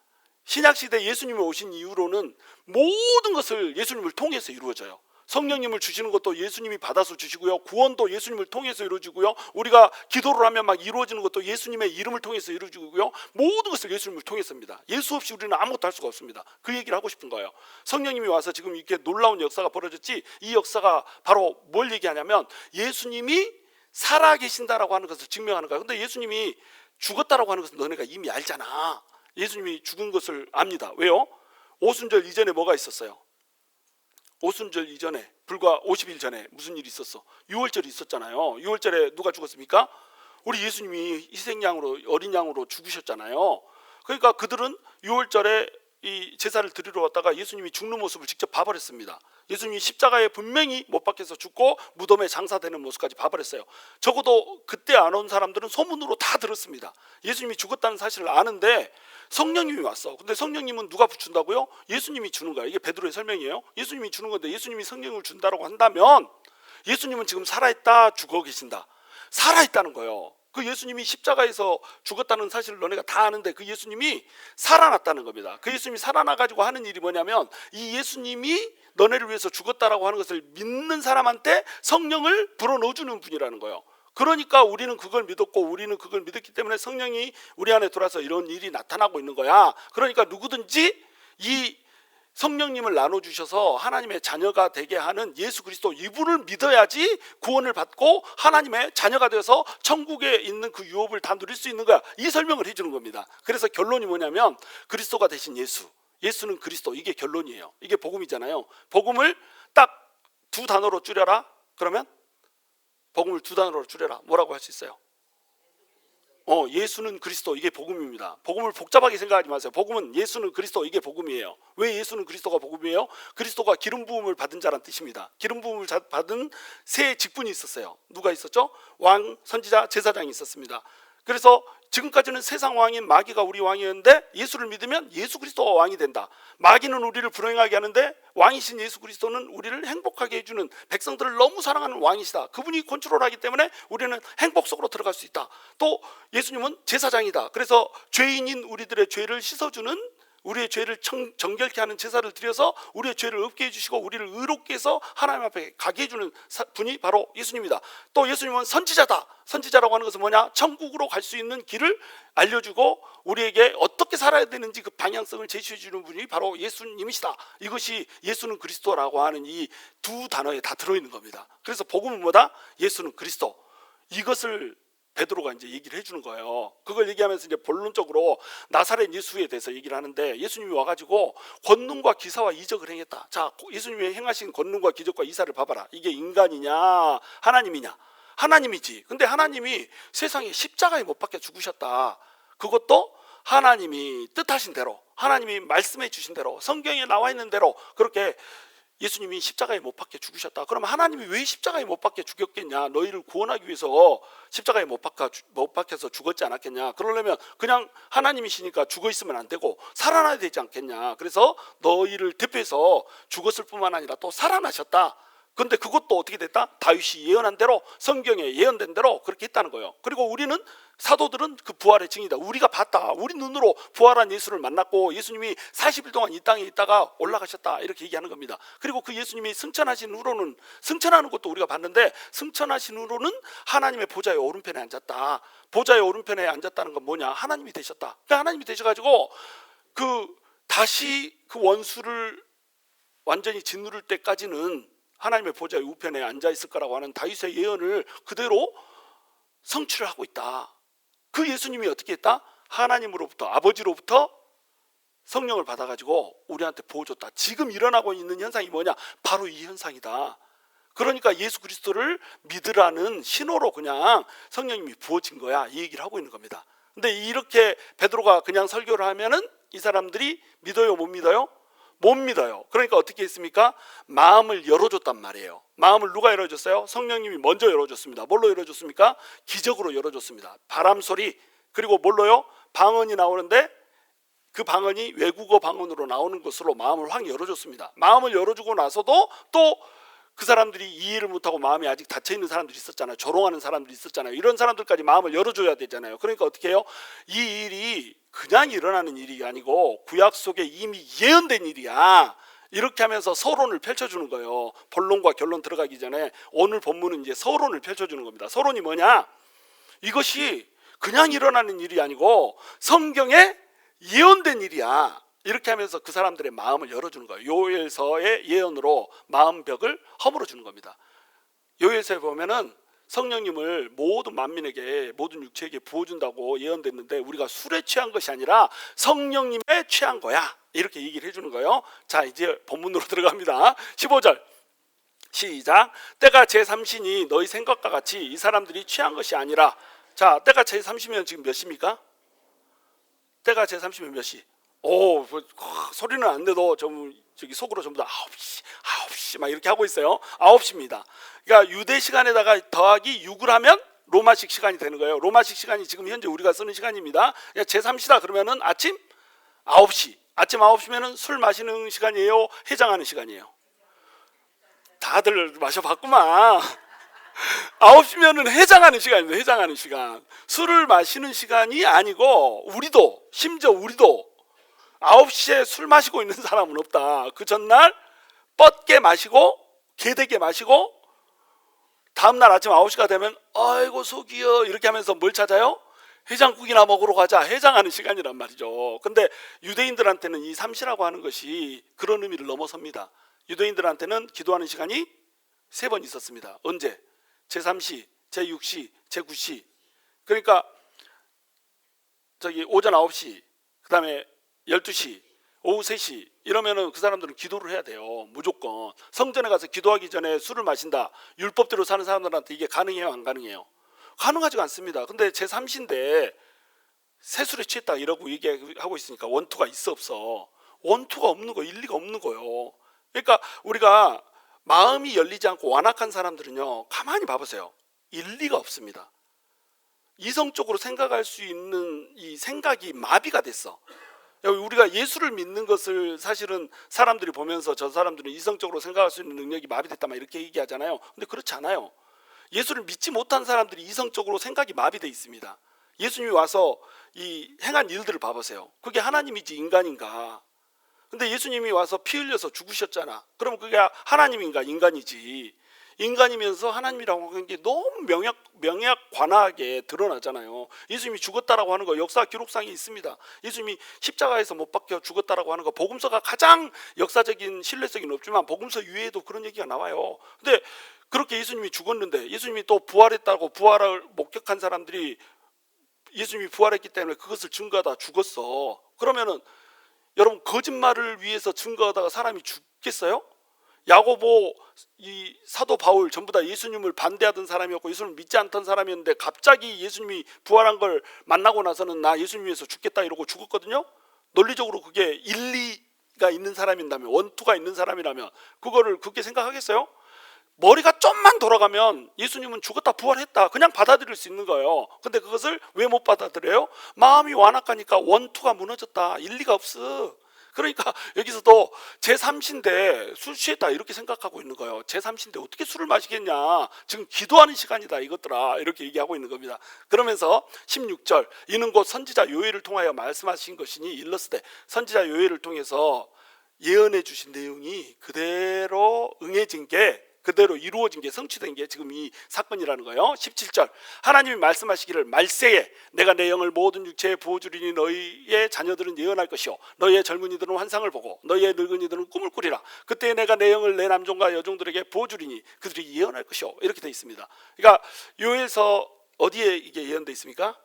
신약시대 예수님이 오신 이후로는 모든 것을 예수님을 통해서 이루어져요. 성령님을 주시는 것도 예수님이 받아서 주시고요, 구원도 예수님을 통해서 이루어지고요, 우리가 기도를 하면 막 이루어지는 것도 예수님의 이름을 통해서 이루어지고요, 모든 것을 예수님을 통해서입니다. 예수 없이 우리는 아무것도 할 수가 없습니다. 그 얘기를 하고 싶은 거예요. 성령님이 와서 지금 이렇게 놀라운 역사가 벌어졌지, 이 역사가 바로 뭘 얘기하냐면 예수님이 살아계신다라고 하는 것을 증명하는 거예요. 근데 예수님이 죽었다라고 하는 것은 너네가 이미 알잖아. 예수님이 죽은 것을 압니다. 왜요? 오순절 이전에 뭐가 있었어요? 오순절 이전에 불과 50일 전에 무슨 일이 있었어? 유월절이 있었잖아요. 유월절에 누가 죽었습니까? 우리 예수님이 희생양으로, 어린 양으로 죽으셨잖아요. 그러니까 그들은 유월절에 이 제사를 드리러 왔다가 예수님이 죽는 모습을 직접 봐버렸습니다. 예수님이 십자가에 분명히 못 박혀서 죽고 무덤에 장사되는 모습까지 봐버렸어요. 적어도 그때 안 온 사람들은 소문으로 다 들었습니다. 예수님이 죽었다는 사실을 아는데 성령님이 왔어. 근데 성령님은 누가 붙인다고요? 예수님이 주는 거야. 이게 베드로의 설명이에요. 예수님이 주는 건데 예수님이 성령을 준다고 한다면 예수님은 지금 살아있다, 죽어 계신다? 살아있다는 거예요. 그 예수님이 십자가에서 죽었다는 사실을 너네가 다 아는데 그 예수님이 살아났다는 겁니다. 그 예수님이 살아나가지고 하는 일이 뭐냐면 이 예수님이 너네를 위해서 죽었다라고 하는 것을 믿는 사람한테 성령을 불어넣어주는 분이라는 거예요. 그러니까 우리는 그걸 믿었고 우리는 그걸 믿었기 때문에 성령이 우리 안에 들어와서 이런 일이 나타나고 있는 거야. 그러니까 누구든지 이 성령님을 나눠주셔서 하나님의 자녀가 되게 하는 예수 그리스도, 이분을 믿어야지 구원을 받고 하나님의 자녀가 되어서 천국에 있는 그 유업을 다 누릴 수 있는 거야. 이 설명을 해주는 겁니다. 그래서 결론이 뭐냐면 그리스도가 되신 예수, 예수는 그리스도, 이게 결론이에요. 이게 복음이잖아요. 복음을 딱 두 단어로 줄여라. 그러면 복음을 두 단어로 줄여라. 뭐라고 할 수 있어요? 예수는 그리스도, 이게 복음입니다. 복음을 복잡하게 생각하지 마세요. 복음은 예수는 그리스도, 이게 복음이에요. 왜 예수는 그리스도가 복음이에요? 그리스도가 기름 부음을 받은 자란 뜻입니다. 기름 부음을 받은 세 직분이 있었어요. 누가 있었죠? 왕, 선지자, 제사장이 있었습니다. 그래서 지금까지는 세상 왕인 마귀가 우리 왕이었는데 예수를 믿으면 예수 그리스도가 왕이 된다. 마귀는 우리를 불행하게 하는데 왕이신 예수 그리스도는 우리를 행복하게 해주는, 백성들을 너무 사랑하는 왕이시다. 그분이 컨트롤하기 때문에 우리는 행복 속으로 들어갈 수 있다. 또 예수님은 제사장이다. 그래서 죄인인 우리들의 죄를 씻어주는 우리의 죄를 정결케 하는 제사를 드려서 우리의 죄를 없게 해주시고 우리를 의롭게 해서 하나님 앞에 가게 해주는 분이 바로 예수님이다. 또 예수님은 선지자다. 선지자라고 하는 것은 뭐냐? 천국으로 갈 수 있는 길을 알려주고 우리에게 어떻게 살아야 되는지 그 방향성을 제시해 주는 분이 바로 예수님이시다. 이것이 예수는 그리스도라고 하는 이 두 단어에 다 들어있는 겁니다. 그래서 복음은 뭐다? 예수는 그리스도. 이것을 베드로가 이제 얘기를 해주는 거예요. 그걸 얘기하면서 이제 본론적으로 나사렛 예수에 대해서 얘기를 하는데, 예수님이 와가지고 권능과 기사와 이적을 행했다. 자, 예수님이 행하신 권능과 기적과 이사를 봐봐라. 이게 인간이냐 하나님이냐? 하나님이지. 근데 하나님이 세상에 십자가에 못 박혀 죽으셨다. 그것도 하나님이 뜻하신 대로, 하나님이 말씀해 주신 대로, 성경에 나와 있는 대로 그렇게 예수님이 십자가에 못 박혀 죽으셨다. 그러면 하나님이 왜 십자가에 못 박혀 죽였겠냐? 너희를 구원하기 위해서 십자가에 못 박혀서 죽었지 않았겠냐? 그러려면 그냥 하나님이시니까 죽어 있으면 안 되고 살아나야 되지 않겠냐? 그래서 너희를 대표해서 죽었을 뿐만 아니라 또 살아나셨다. 그런데 그것도 어떻게 됐다? 다윗이 예언한 대로, 성경에 예언된 대로 그렇게 했다는 거예요. 그리고 우리는, 사도들은 그 부활의 증인이다. 우리가 봤다. 우리 눈으로 부활한 예수를 만났고 예수님이 40일 동안 이 땅에 있다가 올라가셨다. 이렇게 얘기하는 겁니다. 그리고 그 예수님이 승천하신 후로는, 승천하는 것도 우리가 봤는데, 승천하신 후로는 하나님의 보좌의 오른편에 앉았다. 보좌의 오른편에 앉았다는 건 뭐냐? 하나님이 되셨다. 그러니까 하나님이 되셔가지고 다시 그 원수를 완전히 짓누를 때까지는 하나님의 보좌의 우편에 앉아 있을 거라고 하는 다윗의 예언을 그대로 성취를 하고 있다. 그 예수님이 어떻게 했다? 하나님으로부터, 아버지로부터 성령을 받아가지고 우리한테 부어줬다. 지금 일어나고 있는 현상이 뭐냐? 바로 이 현상이다. 그러니까 예수 그리스도를 믿으라는 신호로 그냥 성령님이 부어진 거야. 이 얘기를 하고 있는 겁니다. 근데 이렇게 베드로가 그냥 설교를 하면은 이 사람들이 믿어요, 못 믿어요? 못 믿어요. 그러니까 어떻게 했습니까? 마음을 열어줬단 말이에요. 마음을 누가 열어줬어요? 성령님이 먼저 열어줬습니다. 뭘로 열어줬습니까? 기적으로 열어줬습니다. 바람소리, 그리고 뭘로요? 방언이 나오는데 그 방언이 외국어 방언으로 나오는 것으로 마음을 확 열어줬습니다. 마음을 열어주고 나서도 또 그 사람들이 이해를 못하고 마음이 아직 닫혀있는 사람들이 있었잖아요. 조롱하는 사람들이 있었잖아요. 이런 사람들까지 마음을 열어줘야 되잖아요. 그러니까 어떻게 해요? 이 일이 그냥 일어나는 일이 아니고 구약 속에 이미 예언된 일이야. 이렇게 하면서 서론을 펼쳐주는 거예요. 본론과 결론 들어가기 전에 오늘 본문은 이제 서론을 펼쳐주는 겁니다. 서론이 뭐냐? 이것이 그냥 일어나는 일이 아니고 성경에 예언된 일이야. 이렇게 하면서 그 사람들의 마음을 열어주는 거예요. 요엘서의 예언으로 마음벽을 허물어 주는 겁니다. 요엘서에 보면은 성령님을 모든 만민에게, 모든 육체에게 부어준다고 예언됐는데 우리가 술에 취한 것이 아니라 성령님에 취한 거야. 이렇게 얘기를 해주는 거예요. 자, 이제 본문으로 들어갑니다. 15절 시작. 때가 제3시니 너희 생각과 같이 이 사람들이 취한 것이 아니라. 자, 때가 제3시면 지금 몇 시입니까? 때가 제3시면 몇 시? 오, 소리는 안 돼도 저기 속으로 전부 다 9시 막 이렇게 하고 있어요. 9시입니다. 그러니까 유대 시간에다가 더하기 6을 하면 로마식 시간이 되는 거예요. 로마식 시간이 지금 현재 우리가 쓰는 시간입니다. 그러니까 제3시다 그러면은 아침 9시. 아침 9시면은 술 마시는 시간이에요? 해장하는 시간이에요? 다들 마셔봤구만. 9시면은 해장하는 시간입니다. 해장하는 시간. 술을 마시는 시간이 아니고 우리도, 심지어 우리도 9시에 술 마시고 있는 사람은 없다. 그 전날 뻗게 마시고 개되게 마시고 다음날 아침 9시가 되면 아이고 속이여 이렇게 하면서 뭘 찾아요? 해장국이나 먹으러 가자. 해장하는 시간이란 말이죠. 근데 유대인들한테는 이 3시라고 하는 것이 그런 의미를 넘어섭니다. 유대인들한테는 기도하는 시간이 3번 있었습니다. 언제? 제3시, 제6시, 제9시. 그러니까 저기 오전 9시, 그 다음에 12시, 오후 3시 이러면은 그 사람들은 기도를 해야 돼요. 무조건. 성전에 가서 기도하기 전에 술을 마신다. 율법대로 사는 사람들한테 이게 가능해요? 안 가능해요? 가능하지가 않습니다. 근데 제3시인데 새술에 취했다 이러고 얘기하고 있으니까 원투가 있어 없어? 원투가 없는 거, 일리가 없는 거예요. 그러니까 우리가 마음이 열리지 않고 완악한 사람들은요, 가만히 봐보세요. 일리가 없습니다. 이성적으로 생각할 수 있는 이 생각이 마비가 됐어. 우리가 예수를 믿는 것을 사실은 사람들이 보면서 저 사람들은 이성적으로 생각할 수 있는 능력이 마비됐다 막 이렇게 얘기하잖아요. 근데 그렇지 않아요. 예수를 믿지 못한 사람들이 이성적으로 생각이 마비되어 있습니다. 예수님이 와서 이 행한 일들을 봐보세요. 그게 하나님이지 인간인가? 근데 예수님이 와서 피 흘려서 죽으셨잖아. 그럼 그게 하나님인가 인간이지. 인간이면서 하나님이라고 하는 게 너무 명약관하게 드러나잖아요. 예수님이 죽었다라고 하는 거 역사 기록상에 있습니다. 예수님이 십자가에서 못 박혀 죽었다라고 하는 거 복음서가 가장 역사적인 신뢰성이 없지만 복음서 위에도 그런 얘기가 나와요. 근데 그렇게 예수님이 죽었는데 예수님이 또 부활했다고 부활을 목격한 사람들이 예수님이 부활했기 때문에 그것을 증거하다 죽었어. 그러면은 여러분 거짓말을 위해서 증거하다가 사람이 죽겠어요? 야고보, 이 사도 바울 전부 다 예수님을 반대하던 사람이었고 예수님을 믿지 않던 사람이었는데 갑자기 예수님이 부활한 걸 만나고 나서는 나 예수님 위해서 죽겠다 이러고 죽었거든요. 논리적으로 그게 일리가 있는 사람이라면 원투가 있는 사람이라면 그거를 그렇게 생각하겠어요? 머리가 좀만 돌아가면 예수님은 죽었다 부활했다 그냥 받아들일 수 있는 거예요. 근데 그것을 왜 못 받아들여요? 마음이 완악하니까 원투가 무너졌다. 일리가 없어. 그러니까 여기서도 제3신데 술 취했다 이렇게 생각하고 있는 거예요. 제3신데 어떻게 술을 마시겠냐. 지금 기도하는 시간이다 이것들아 이렇게 얘기하고 있는 겁니다. 그러면서 16절 이는 곧 선지자 요엘을 통하여 말씀하신 것이니 일러스되 선지자 요엘을 통해서 예언해 주신 내용이 그대로 응해진 게 그대로 이루어진 게 성취된 게 지금 이 사건이라는 거예요. 17절 하나님이 말씀하시기를 말세에 내가 내 영을 모든 육체에 부어주리니 너희의 자녀들은 예언할 것이요 너희의 젊은이들은 환상을 보고 너희의 늙은이들은 꿈을 꾸리라. 그때 내가 내 영을 내 남종과 여종들에게 부어주리니 그들이 예언할 것이요 이렇게 되어 있습니다. 그러니까 요엘서 어디에 이게 예언되어 있습니까?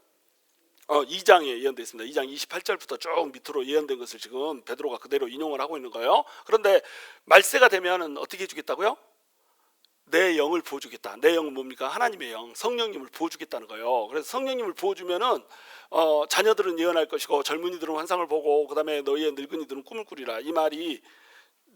2장에 예언되어 있습니다. 2장 28절부터 쭉 밑으로 예언된 것을 지금 베드로가 그대로 인용을 하고 있는 거예요. 그런데 말세가 되면 어떻게 해주겠다고요? 내 영을 부어주겠다. 내 영은 뭡니까? 하나님의 영, 성령님을 부어주겠다는 거예요. 그래서 성령님을 부어주면은 자녀들은 예언할 것이고 젊은이들은 환상을 보고 그 다음에 너희의 늙은이들은 꿈을 꾸리라. 이 말이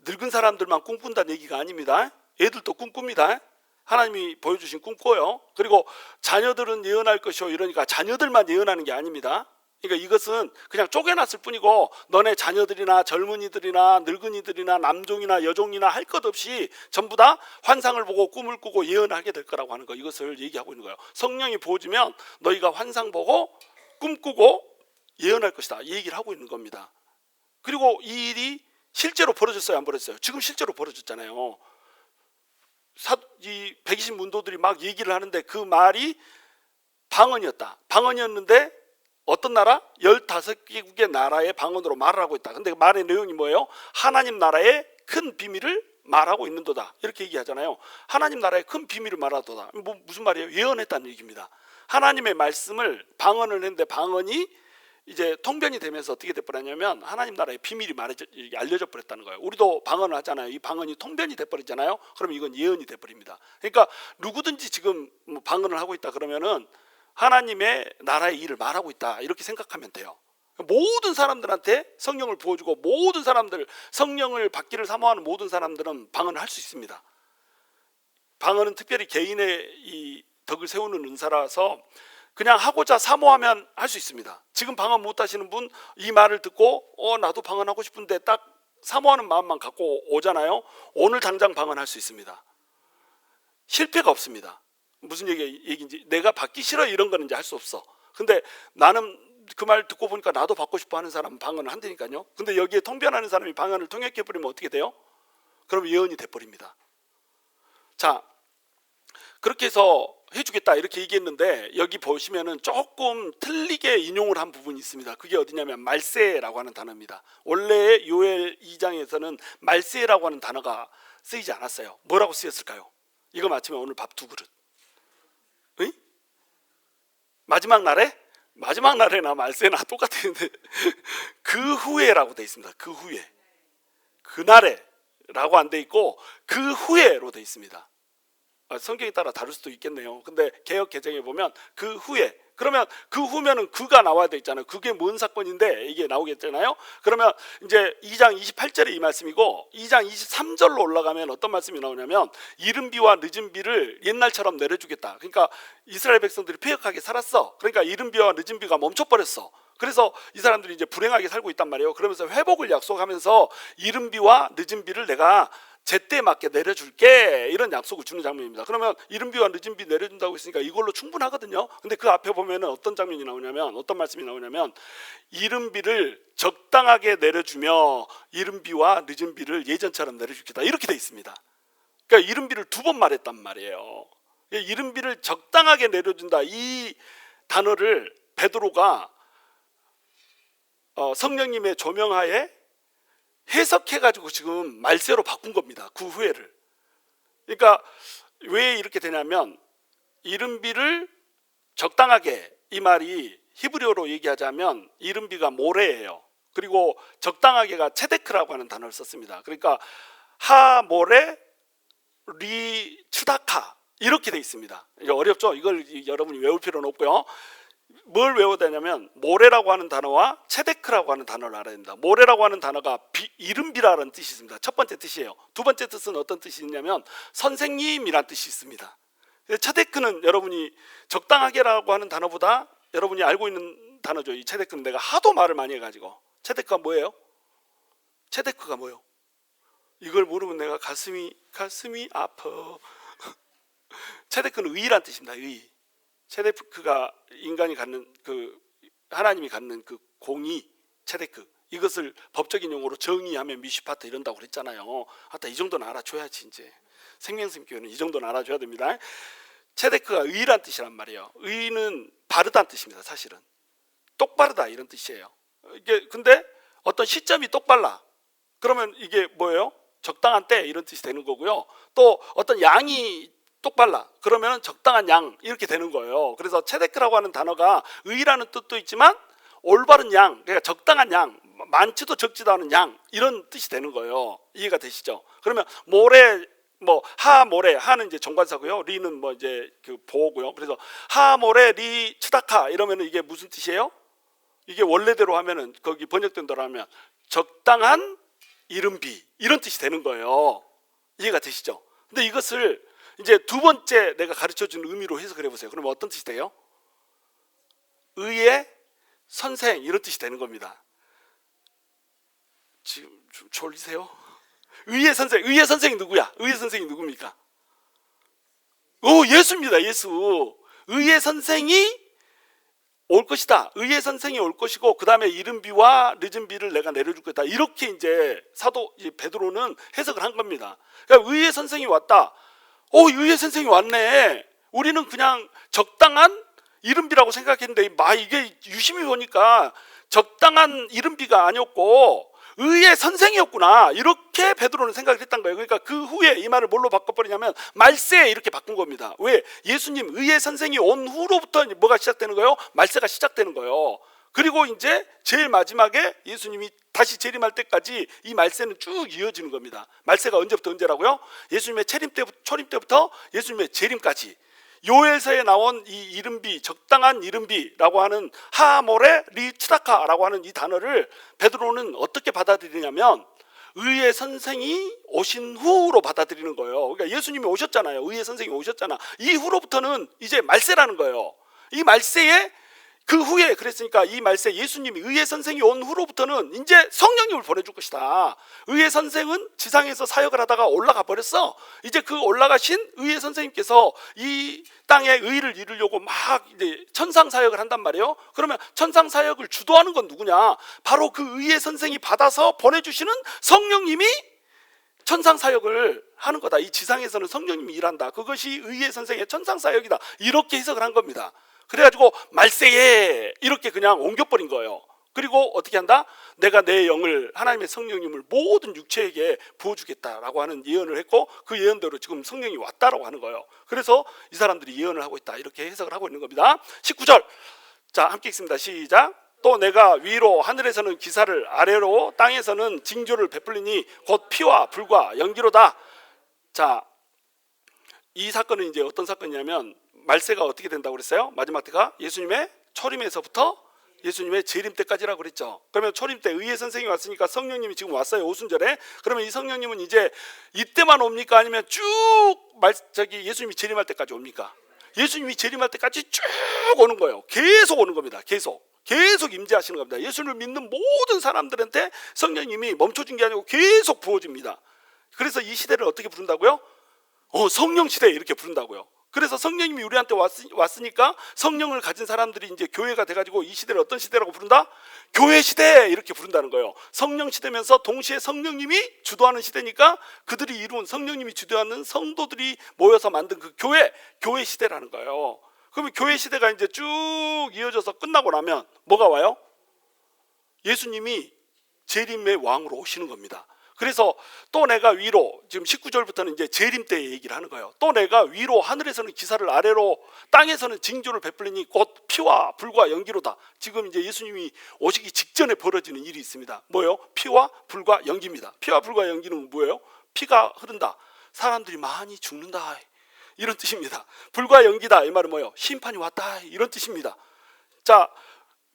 늙은 사람들만 꿈꾼다는 얘기가 아닙니다. 애들도 꿈꿉니다. 하나님이 보여주신 꿈 꿔요. 그리고 자녀들은 예언할 것이요 이러니까 자녀들만 예언하는 게 아닙니다. 그러니까 이것은 그냥 쪼개놨을 뿐이고 너네 자녀들이나 젊은이들이나 늙은이들이나 남종이나 여종이나 할 것 없이 전부 다 환상을 보고 꿈을 꾸고 예언하게 될 거라고 하는 거 이것을 얘기하고 있는 거예요. 성령이 부어주면 너희가 환상 보고 꿈꾸고 예언할 것이다 이 얘기를 하고 있는 겁니다. 그리고 이 일이 실제로 벌어졌어요 안 벌어졌어요? 지금 실제로 벌어졌잖아요. 이 120 문도들이 막 얘기를 하는데 그 말이 방언이었다. 방언이었는데 어떤 나라? 15개국의 나라의 방언으로 말을 하고 있다. 근데 말의 내용이 뭐예요? 하나님 나라의 큰 비밀을 말하고 있는도다. 이렇게 얘기하잖아요. 하나님 나라의 큰 비밀을 말하도다. 무슨 말이에요? 예언했다는 얘기입니다. 하나님의 말씀을 방언을 했는데 방언이 이제 통변이 되면서 어떻게 돼버렸냐면 하나님 나라의 비밀이 알려져 버렸다는 거예요. 우리도 방언을 하잖아요. 이 방언이 통변이 돼버리잖아요. 그럼 이건 예언이 돼버립니다. 그러니까 누구든지 지금 방언을 하고 있다 그러면은 하나님의 나라의 일을 말하고 있다 이렇게 생각하면 돼요. 모든 사람들한테 성령을 부어주고 모든 사람들 성령을 받기를 사모하는 모든 사람들은 방언을 할 수 있습니다. 방언은 특별히 개인의 이 덕을 세우는 은사라서 그냥 하고자 사모하면 할 수 있습니다. 지금 방언 못 하시는 분 이 말을 듣고 나도 방언하고 싶은데 딱 사모하는 마음만 갖고 오잖아요. 오늘 당장 방언할 수 있습니다. 실패가 없습니다. 무슨 얘기인지 내가 받기 싫어 이런 거는 이제 할 수 없어. 근데 나는 그 말 듣고 보니까 나도 받고 싶어 하는 사람은 방언을 한다니까요. 근데 여기에 통변하는 사람이 방언을 통역해버리면 어떻게 돼요? 그럼 예언이 돼버립니다. 자, 그렇게 해서 해주겠다 이렇게 얘기했는데 여기 보시면은 조금 틀리게 인용을 한 부분이 있습니다. 그게 어디냐면 말세라고 하는 단어입니다. 원래 요엘 2장에서는 말세라고 하는 단어가 쓰이지 않았어요. 뭐라고 쓰였을까요? 이거 맞추면 오늘 밥 2그릇. 응? 마지막 날에? 마지막 날에나 말세나 똑같은데 그 후에라고 돼 있습니다. 그 후에. 그날에 라고 안 돼 있고 그 후에로 돼 있습니다. 성경에 따라 다를 수도 있겠네요. 근데 개역 개정에 보면 그 후에 그러면 그 후면은 그가 나와야 돼 있잖아요. 그게 뭔 사건인데 이게 나오겠잖아요. 그러면 이제 2장 28절에 이 말씀이고 2장 23절로 올라가면 어떤 말씀이 나오냐면 이른 비와 늦은 비를 옛날처럼 내려주겠다. 그러니까 이스라엘 백성들이 패역하게 살았어. 그러니까 이른 비와 늦은 비가 멈춰버렸어. 그래서 이 사람들이 이제 불행하게 살고 있단 말이에요. 그러면서 회복을 약속하면서 이른 비와 늦은 비를 내가 제때에 맞게 내려줄게, 이런 약속을 주는 장면입니다. 그러면 이른비와 늦은비 내려준다고 했으니까 이걸로 충분하거든요. 근데 그 앞에 보면은 어떤 장면이 나오냐면, 어떤 말씀이 나오냐면, 이른비를 적당하게 내려주며 이른비와 늦은비를 예전처럼 내려주겠다, 이렇게 돼 있습니다. 그러니까 이른비를 2번 말했단 말이에요. 이른비를 적당하게 내려준다, 이 단어를 베드로가 성령님의 조명하에 해석해가지고 지금 말세로 바꾼 겁니다. 그 후에를. 그러니까 왜 이렇게 되냐면, 이른비를 적당하게, 이 말이 히브리어로 얘기하자면 이른비가 모레예요. 그리고 적당하게가 체데크라고 하는 단어를 썼습니다. 그러니까 하 모레 리 추다카, 이렇게 돼 있습니다. 이게 어렵죠? 이걸 여러분이 외울 필요는 없고요. 뭘 외워야 되냐면, 모레라고 하는 단어와 체데크라고 하는 단어를 알아야 됩니다. 모레라고 하는 단어가 이른비라는 뜻이 있습니다. 첫 번째 뜻이에요. 두 번째 뜻은 어떤 뜻이 있냐면 선생님이란 뜻이 있습니다. 체데크는 여러분이 적당하게라고 하는 단어보다 여러분이 알고 있는 단어죠. 이 체데크는 내가 하도 말을 많이 해가지고. 체데크가 뭐예요? 체데크가 뭐예요? 이걸 모르면 내가 가슴이 아파. 체데크는 의란 뜻입니다. 의. 체데크가 인간이 갖는 하나님이 갖는 그 공의, 체데크, 이것을 법적인 용어로 정의하면 미시파트 이런다고 그랬잖아요. 하여튼 이 정도는 알아줘야지. 이제 생명샘 교회는 이 정도는 알아줘야 됩니다. 체데크가 의란 뜻이란 말이에요. 의는 바르다는 뜻입니다. 사실은 똑바르다, 이런 뜻이에요. 이게 근데 어떤 시점이 똑발라, 그러면 이게 뭐예요? 적당한 때, 이런 뜻이 되는 거고요. 또 어떤 양이 똑발라, 그러면 적당한 양, 이렇게 되는 거예요. 그래서 체데크라고 하는 단어가 의라는 뜻도 있지만 올바른 양, 그러니까 적당한 양, 많지도 적지도 않은 양, 이런 뜻이 되는 거예요. 이해가 되시죠? 그러면 모레, 하 모레, 하는 이제 정관사고요. 리는 이제 그 보호고요. 그래서 하 모레 리 추다카, 이러면 이게 무슨 뜻이에요? 이게 원래대로 하면은, 거기 번역된 대로 하면 적당한 이른비, 이런 뜻이 되는 거예요. 이해가 되시죠? 근데 이것을 이제 두 번째 내가 가르쳐준 의미로 해석을 해보세요. 그러면 어떤 뜻이 돼요? 의의 선생, 이런 뜻이 되는 겁니다. 지금 좀 졸리세요? 의의 선생이 누구야? 의의 선생이 누굽니까? 예수입니다. 예수. 의의 선생이 올 것이다. 의의 선생이 올 것이고, 그 다음에 이른비와 늦은비를 내가 내려줄 거다. 이렇게 이제 사도 베드로는 해석을 한 겁니다. 그러니까 의의 선생이 왔다. 의의 선생이 왔네. 우리는 그냥 적당한 이른비라고 생각했는데, 이게 유심히 보니까 적당한 이른비가 아니었고 의의 선생이었구나, 이렇게 베드로는 생각을 했던 거예요. 그러니까 그 후에 이 말을 뭘로 바꿔버리냐면 말세, 이렇게 바꾼 겁니다. 왜? 예수님 의의 선생이 온 후로부터 뭐가 시작되는 거예요? 말세가 시작되는 거예요. 그리고 이제 제일 마지막에 예수님이 다시 재림할 때까지 이 말세는 쭉 이어지는 겁니다. 말세가 언제부터 언제라고요? 예수님의 초림 때부터 예수님의 재림까지. 요엘서에 나온 이 이른비, 적당한 이른비라고 하는 하모레 리츠다카라고 하는 이 단어를 베드로는 어떻게 받아들이냐면 의의 선생이 오신 후로 받아들이는 거예요. 그러니까 예수님이 오셨잖아요. 의의 선생이 오셨잖아. 이 후로부터는 이제 말세라는 거예요. 이 말세에 그 후에, 그랬으니까 이 말세, 예수님이 의의 선생이 온 후로부터는 이제 성령님을 보내줄 것이다. 의의 선생은 지상에서 사역을 하다가 올라가 버렸어. 이제 그 올라가신 의의 선생님께서 이 땅에 의를 이루려고 막 이제 천상 사역을 한단 말이에요. 그러면 천상 사역을 주도하는 건 누구냐? 바로 그 의의 선생이 받아서 보내주시는 성령님이 천상 사역을 하는 거다. 이 지상에서는 성령님이 일한다. 그것이 의의 선생의 천상 사역이다. 이렇게 해석을 한 겁니다. 그래가지고 말세에 이렇게 그냥 옮겨버린 거예요. 그리고 어떻게 한다? 내가 내 영을, 하나님의 성령님을 모든 육체에게 부어주겠다라고 하는 예언을 했고, 그 예언대로 지금 성령이 왔다라고 하는 거예요. 그래서 이 사람들이 예언을 하고 있다, 이렇게 해석을 하고 있는 겁니다. 19절, 자 함께 읽습니다. 시작. 또 내가 위로 하늘에서는 기사를, 아래로 땅에서는 징조를 베풀리니 곧 피와 불과 연기로다. 자, 이 사건은 이제 어떤 사건이냐면 말세가 어떻게 된다고 그랬어요? 마지막 때가 예수님의 초림에서부터 예수님의 재림 때까지라고 그랬죠. 그러면 초림 때 의의 선생이 왔으니까 성령님이 지금 왔어요. 오순절에. 그러면 이 성령님은 이제 이때만 옵니까? 아니면 쭉 예수님이 재림할 때까지 옵니까? 예수님이 재림할 때까지 쭉 오는 거예요. 계속 오는 겁니다. 계속 임재하시는 겁니다. 예수를 믿는 모든 사람들한테 성령님이 멈춰진 게 아니고 계속 부어집니다. 그래서 이 시대를 어떻게 부른다고요? 성령 시대 이렇게 부른다고요. 그래서 성령님이 우리한테 왔으니까 성령을 가진 사람들이 이제 교회가 돼가지고 이 시대를 어떤 시대라고 부른다? 교회 시대 이렇게 부른다는 거예요. 성령 시대면서 동시에 성령님이 주도하는 시대니까 그들이 이룬 성령님이 주도하는 성도들이 모여서 만든 그 교회 시대라는 거예요. 그러면 교회 시대가 이제 쭉 이어져서 끝나고 나면 뭐가 와요? 예수님이 재림의 왕으로 오시는 겁니다. 그래서 또 내가 위로, 지금 19절부터는 이제 재림 때의 얘기를 하는 거예요. 또 내가 위로, 하늘에서는 기사를 아래로, 땅에서는 징조를 베풀리니 곧 피와 불과 연기로다. 지금 이제 예수님이 오시기 직전에 벌어지는 일이 있습니다. 뭐예요? 피와 불과 연기입니다. 피와 불과 연기는 뭐예요? 피가 흐른다, 사람들이 많이 죽는다, 이런 뜻입니다. 불과 연기다, 이 말은 뭐예요? 심판이 왔다, 이런 뜻입니다. 자,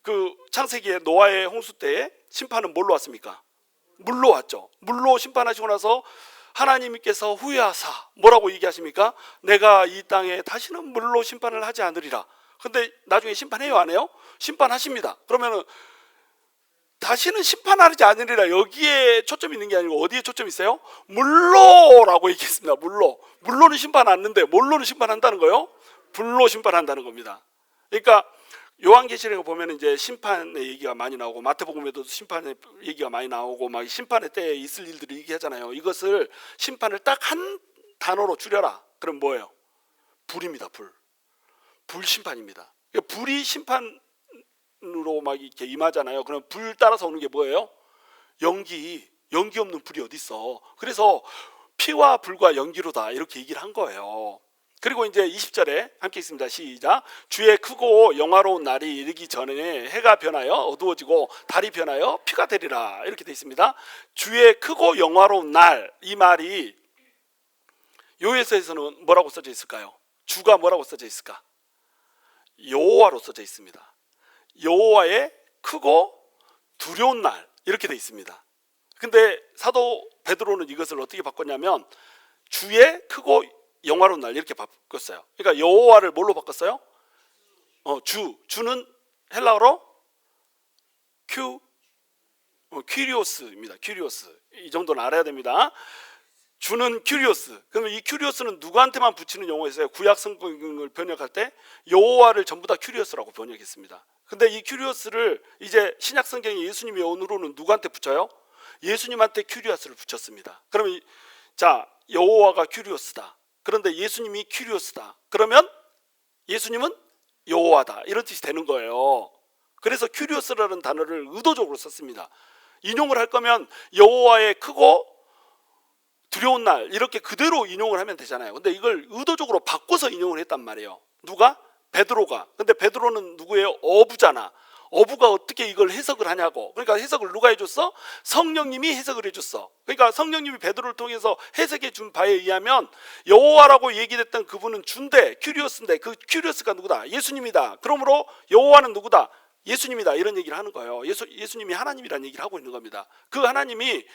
그 창세기의 노아의 홍수 때에 심판은 뭘로 왔습니까? 물로 왔죠. 물로 심판하시고 나서 하나님께서 후회하사 뭐라고 얘기하십니까? 내가 이 땅에 다시는 물로 심판을 하지 않으리라. 근데 나중에 심판해요, 안 해요? 심판하십니다. 그러면은 다시는 심판하지 않으리라, 여기에 초점이 있는 게 아니고 어디에 초점이 있어요? 물로라고 얘기했습니다. 물로는 심판 않는데 뭘로는 심판한다는 거예요? 불로 심판한다는 겁니다. 그러니까 요한계시록에 보면 이제 심판의 얘기가 많이 나오고, 마태복음에도 심판의 얘기가 많이 나오고, 막 심판의 때에 있을 일들을 얘기하잖아요. 이것을 심판을 딱 한 단어로 줄여라. 그럼 뭐예요? 불입니다. 불 심판입니다. 불이 심판으로 막 이렇게 임하잖아요. 그럼 불 따라서 오는 게 뭐예요? 연기 없는 불이 어디 있어? 그래서 피와 불과 연기로다 이렇게 얘기를 한 거예요. 그리고 이제 20절에 함께 있습니다. 시작. 주의 크고 영화로운 날이 이르기 전에 해가 변하여 어두워지고 달이 변하여 피가 되리라, 이렇게 되어 있습니다. 주의 크고 영화로운 날, 이 말이 요에서에서는 뭐라고 써져 있을까요? 주가 뭐라고 써져 있을까? 여호와로 써져 있습니다. 여호와의 크고 두려운 날, 이렇게 되어 있습니다. 근데 사도 베드로는 이것을 어떻게 바꿨냐면 주의 크고 영화로운 날 이렇게 바꿨어요. 그러니까 여호와를 뭘로 바꿨어요? 주는 헬라어로 큐리오스입니다. 큐리오스. 이 정도는 알아야 됩니다. 주는 큐리오스. 그러면 이 큐리오스는 누구한테만 붙이는 용어였어요? 구약 성경을 번역할 때 여호와를 전부 다 큐리오스라고 번역했습니다. 근데 이 큐리오스를 이제 신약 성경에 예수님이 오늘로는 누구한테 붙여요? 예수님한테 큐리오스를 붙였습니다. 그러면 자, 여호와가 큐리오스다. 그런데 예수님이 큐리오스다. 그러면 예수님은 여호와다, 이런 뜻이 되는 거예요. 그래서 큐리오스라는 단어를 의도적으로 썼습니다. 인용을 할 거면 여호와의 크고 두려운 날 이렇게 그대로 인용을 하면 되잖아요. 근데 이걸 의도적으로 바꿔서 인용을 했단 말이에요. 누가? 베드로가. 근데 베드로는 누구예요? 어부잖아. 어부가 어떻게 이걸 해석을 하냐고. 그러니까 해석을 누가 해줬어? 성령님이 해석을 해줬어. 그러니까 성령님이 베드로를 통해서 해석해 준 바에 의하면 여호와라고 얘기했던 그분은 주인데, 큐리오스인데, 그 큐리오스가 누구다? 예수님이다. 그러므로 여호와는 누구다? 예수님이다, 이런 얘기를 하는 거예요. 예수님이 하나님이라는 얘기를 하고 있는 겁니다. 그 하나님이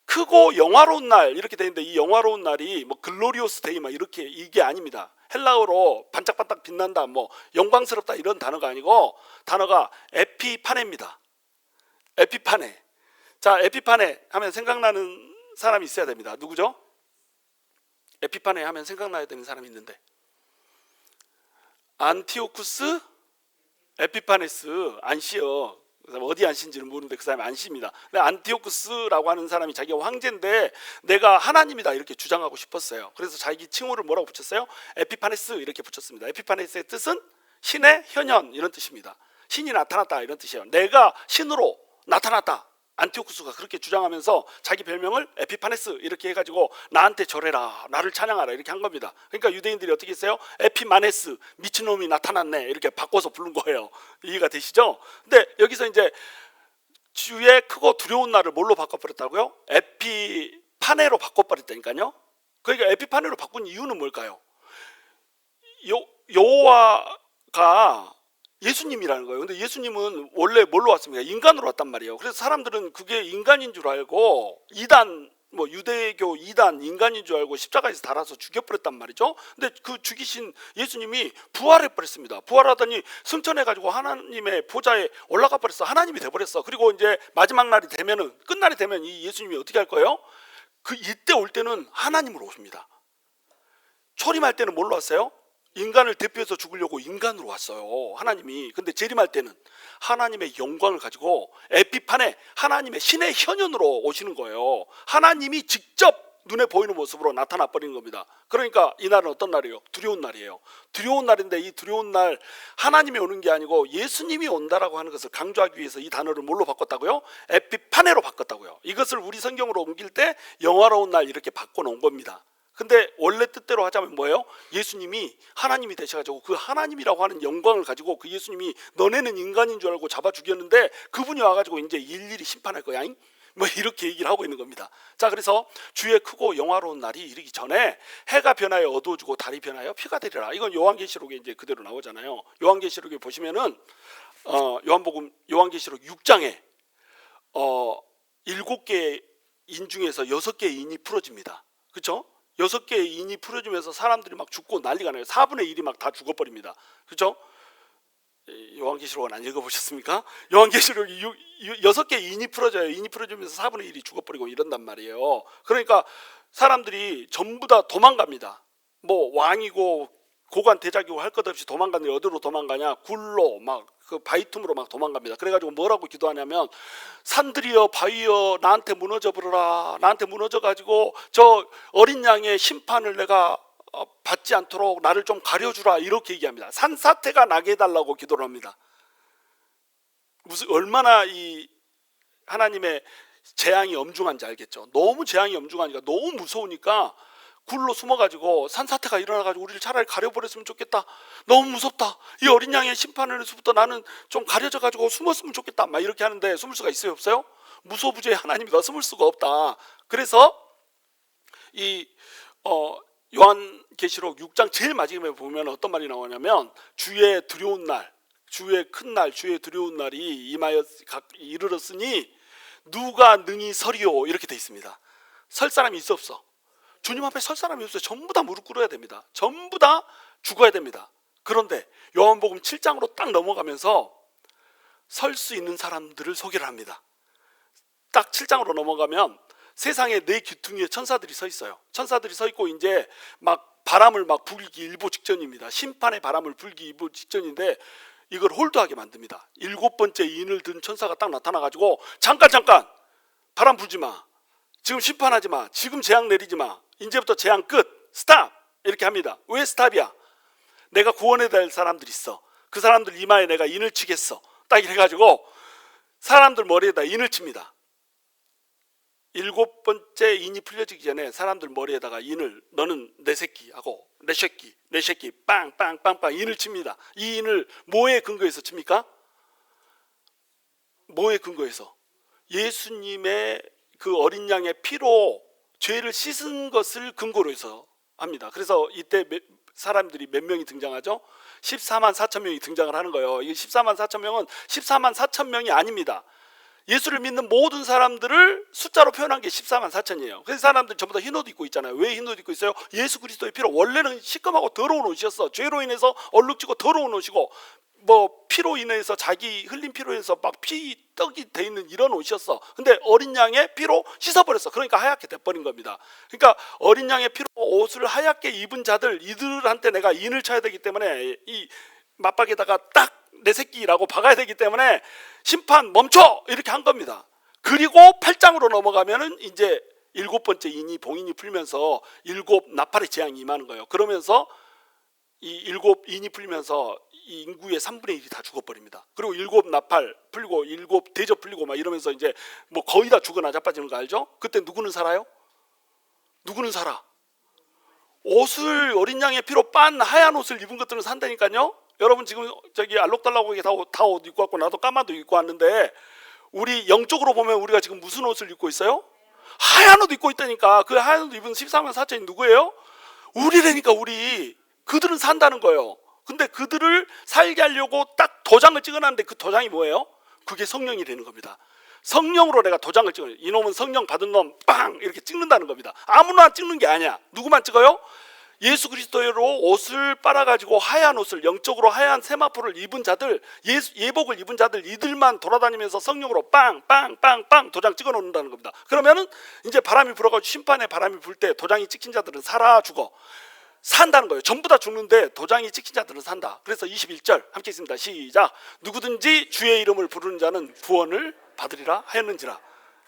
크고 영화로운 날 이렇게 되어 있는데, 이 영화로운 날이 뭐 글로리오스 데이 막 이렇게, 이게 아닙니다. 헬라어로 반짝반짝 빛난다, 뭐 영광스럽다, 이런 단어가 아니고 단어가 에피파네입니다. 에피파네. 자, 에피파네 하면 생각나는 사람이 있어야 됩니다. 누구죠? 에피파네 하면 생각나야 되는 사람이 있는데, 안티오쿠스 에피파네스 안시요. 어디 안시인지는 모르는데 그 사람이 안시입니다. 근데 안티오쿠스라고 하는 사람이 자기가 황제인데 내가 하나님이다 이렇게 주장하고 싶었어요. 그래서 자기 칭호를 뭐라고 붙였어요? 에피파네스 이렇게 붙였습니다. 에피파네스의 뜻은 신의 현현, 이런 뜻입니다. 신이 나타났다, 이런 뜻이에요. 내가 신으로 나타났다. 안티오쿠스가 그렇게 주장하면서 자기 별명을 에피파네스 이렇게 해가지고 나한테 절해라, 나를 찬양하라, 이렇게 한 겁니다. 그러니까 유대인들이 어떻게 했어요? 에피마네스, 미친놈이 나타났네, 이렇게 바꿔서 부른 거예요. 이해가 되시죠? 근데 여기서 이제 주의 크고 두려운 날을 뭘로 바꿔버렸다고요? 에피파네로 바꿔버렸다니까요. 그러니까 에피파네로 바꾼 이유는 뭘까요? 여호와가 예수님이라는 거예요. 근데 예수님은 원래 뭘로 왔습니까? 인간으로 왔단 말이에요. 그래서 사람들은 그게 인간인 줄 알고 이단, 뭐 유대교 이단 인간인 줄 알고 십자가에서 달아서 죽여버렸단 말이죠. 근데 그 죽이신 예수님이 부활해버렸습니다. 부활하더니 승천해가지고 하나님의 보좌에 올라가 버렸어. 하나님이 돼버렸어. 그리고 이제 마지막 날이 되면은, 끝날이 되면 이 예수님이 어떻게 할 거예요? 그 이때 올 때는 하나님으로 오십니다. 초림할 때는 뭘로 왔어요? 인간을 대표해서 죽으려고 인간으로 왔어요, 하나님이. 근데 재림할 때는 하나님의 영광을 가지고 에피판에 하나님의 신의 현현으로 오시는 거예요. 하나님이 직접 눈에 보이는 모습으로 나타나 버리는 겁니다. 그러니까 이 날은 어떤 날이에요? 두려운 날이에요. 두려운 날인데 이 두려운 날 하나님이 오는 게 아니고 예수님이 온다라고 하는 것을 강조하기 위해서 이 단어를 뭘로 바꿨다고요? 에피파네로 바꿨다고요. 이것을 우리 성경으로 옮길 때 영화로운 날 이렇게 바꿔놓은 겁니다. 근데 원래 뜻대로 하자면 뭐예요? 예수님이 하나님이 되셔가지고 그 하나님이라고 하는 영광을 가지고 그 예수님이 너네는 인간인 줄 알고 잡아 죽였는데 그분이 와가지고 이제 일일이 심판할 거야. 뭐 이렇게 얘기를 하고 있는 겁니다. 자, 그래서 주의 크고 영화로운 날이 이르기 전에 해가 변하여 어두워지고 달이 변하여 피가 되리라. 이건 요한계시록에 이제 그대로 나오잖아요. 요한계시록에 보시면은 요한계시록 6장에 7개의 인 중에서 6개의 인이 풀어집니다. 그렇죠? 6개의 인이 풀어지면서 사람들이 막 죽고 난리가 나요. 4분의 1이 막 다 죽어버립니다. 그렇죠? 요한계시록은 안 읽어보셨습니까? 요한계시록이 6개의 인이 풀어져요. 인이 풀어지면서 4분의 1이 죽어버리고 이런단 말이에요. 그러니까 사람들이 전부 다 도망갑니다. 뭐 왕이고 고관 대작이고 할 것 없이 도망갔는데 어디로 도망가냐? 굴로 막 그 바위 틈으로 막 도망갑니다. 그래가지고 뭐라고 기도하냐면 산들이여 바위여 나한테 무너져 버려라. 나한테 무너져가지고 저 어린 양의 심판을 내가 받지 않도록 나를 좀 가려주라. 이렇게 얘기합니다. 산사태가 나게 해달라고 기도를 합니다. 무슨 얼마나 이 하나님의 재앙이 엄중한지 알겠죠. 너무 재앙이 엄중하니까 너무 무서우니까 굴로 숨어가지고 산사태가 일어나가지고 우리를 차라리 가려버렸으면 좋겠다. 너무 무섭다. 이 어린 양의 심판으로부터 나는 좀 가려져가지고 숨었으면 좋겠다. 막 이렇게 하는데 숨을 수가 있어요, 없어요? 무소부재의 하나님이다. 숨을 수가 없다. 그래서 이 요한계시록 6장 제일 마지막에 보면 어떤 말이 나오냐면 주의 두려운 날, 주의 큰 날, 주의 두려운 날이 임하여 이르렀으니 누가 능히 서리오 이렇게 돼 있습니다. 설 사람이 있어 없어? 주님 앞에 설 사람이 없어요. 전부 다 무릎 꿇어야 됩니다. 전부 다 죽어야 됩니다. 그런데 요한복음 7장으로 딱 넘어가면서 설 수 있는 사람들을 소개를 합니다. 딱 7장으로 넘어가면 세상에 네 귀퉁이에 천사들이 서 있어요. 천사들이 서 있고 이제 막 바람을 막 불기 일보 직전입니다. 심판의 바람을 불기 일보 직전인데 이걸 홀드하게 만듭니다. 7번째 인을 든 천사가 딱 나타나가지고 잠깐 바람 불지 마. 지금 심판하지 마. 지금 재앙 내리지 마. 이제부터 재앙 끝. 스탑. 이렇게 합니다. 왜 스탑이야? 내가 구원해야 될 사람들이 있어. 그 사람들 이마에 내가 인을 치겠어. 딱 이래가지고 사람들 머리에다 인을 칩니다. 7번째 인이 풀려지기 전에 사람들 머리에다가 인을 너는 내 새끼 하고 내 새끼 빵빵빵빵 인을 칩니다. 이 인을 뭐에 근거해서 칩니까? 뭐에 근거해서? 예수님의 그 어린 양의 피로 죄를 씻은 것을 근거로 해서 합니다. 그래서 이때 사람들이 몇 명이 등장하죠? 14만 4천 명이 등장을 하는 거예요. 이 14만 4천 명은 14만 4천 명이 아닙니다. 예수를 믿는 모든 사람들을 숫자로 표현한 게 14만 4천이에요. 그래서 사람들 전부 다 흰 옷 입고 있잖아요. 왜 흰 옷 입고 있어요? 예수 그리스도의 피로. 원래는 시커멓고 더러운 옷이었어. 죄로 인해서 얼룩지고 더러운 옷이고 뭐 피로 인해서 자기 흘린 피로 인해서 막 피 떡이 돼 있는 이런 옷이었어. 근데 어린 양의 피로 씻어버렸어. 그러니까 하얗게 돼버린 겁니다. 그러니까 어린 양의 피로 옷을 하얗게 입은 자들, 이들한테 내가 인을 쳐야 되기 때문에 이 맞박에다가 딱 내 새끼라고 박아야 되기 때문에 심판 멈춰 이렇게 한 겁니다. 그리고 8장으로 넘어가면은 이제 7번째 인이 봉인이 풀면서 7 나팔의 재앙이 임하는 거예요. 그러면서 이 7 인이 풀면서 이 인구의 3분의 1이 다 죽어버립니다. 그리고 7 나팔 풀리고 7 대접 풀리고 막 이러면서 이제 뭐 거의 다 죽어 나자빠지는 거 알죠? 그때 누구는 살아요? 누구는 살아? 옷을 어린 양의 피로 빤 하얀 옷을 입은 것들은 산다니까요. 여러분 지금 저기 알록달록하게 다 옷 입고 왔고 나도 까만 옷 입고 왔는데 우리 영적으로 보면 우리가 지금 무슨 옷을 입고 있어요? 하얀 옷 입고 있다니까. 그 하얀 옷 입은 14만 4천이 누구예요? 우리라니까. 우리. 그들은 산다는 거예요. 근데 그들을 살게 하려고 딱 도장을 찍어놨는데 그 도장이 뭐예요? 그게 성령이 되는 겁니다. 성령으로 내가 도장을 찍어요. 이놈은 성령 받은 놈 빵 이렇게 찍는다는 겁니다. 아무나 찍는 게 아니야. 누구만 찍어요? 예수 그리스도로 옷을 빨아가지고 하얀 옷을, 영적으로 하얀 세마포를 입은 자들, 예복을 입은 자들, 이들만 돌아다니면서 성령으로 빵빵빵빵 도장 찍어 놓는다는 겁니다. 그러면은 이제 바람이 불어가지고 심판의 바람이 불 때 도장이 찍힌 자들은 살아 죽어 산다는 거예요. 전부 다 죽는데 도장이 찍힌 자들은 산다. 그래서 21절 함께 있습니다. 시작. 누구든지 주의 이름을 부르는 자는 구원을 받으리라 하였는지라.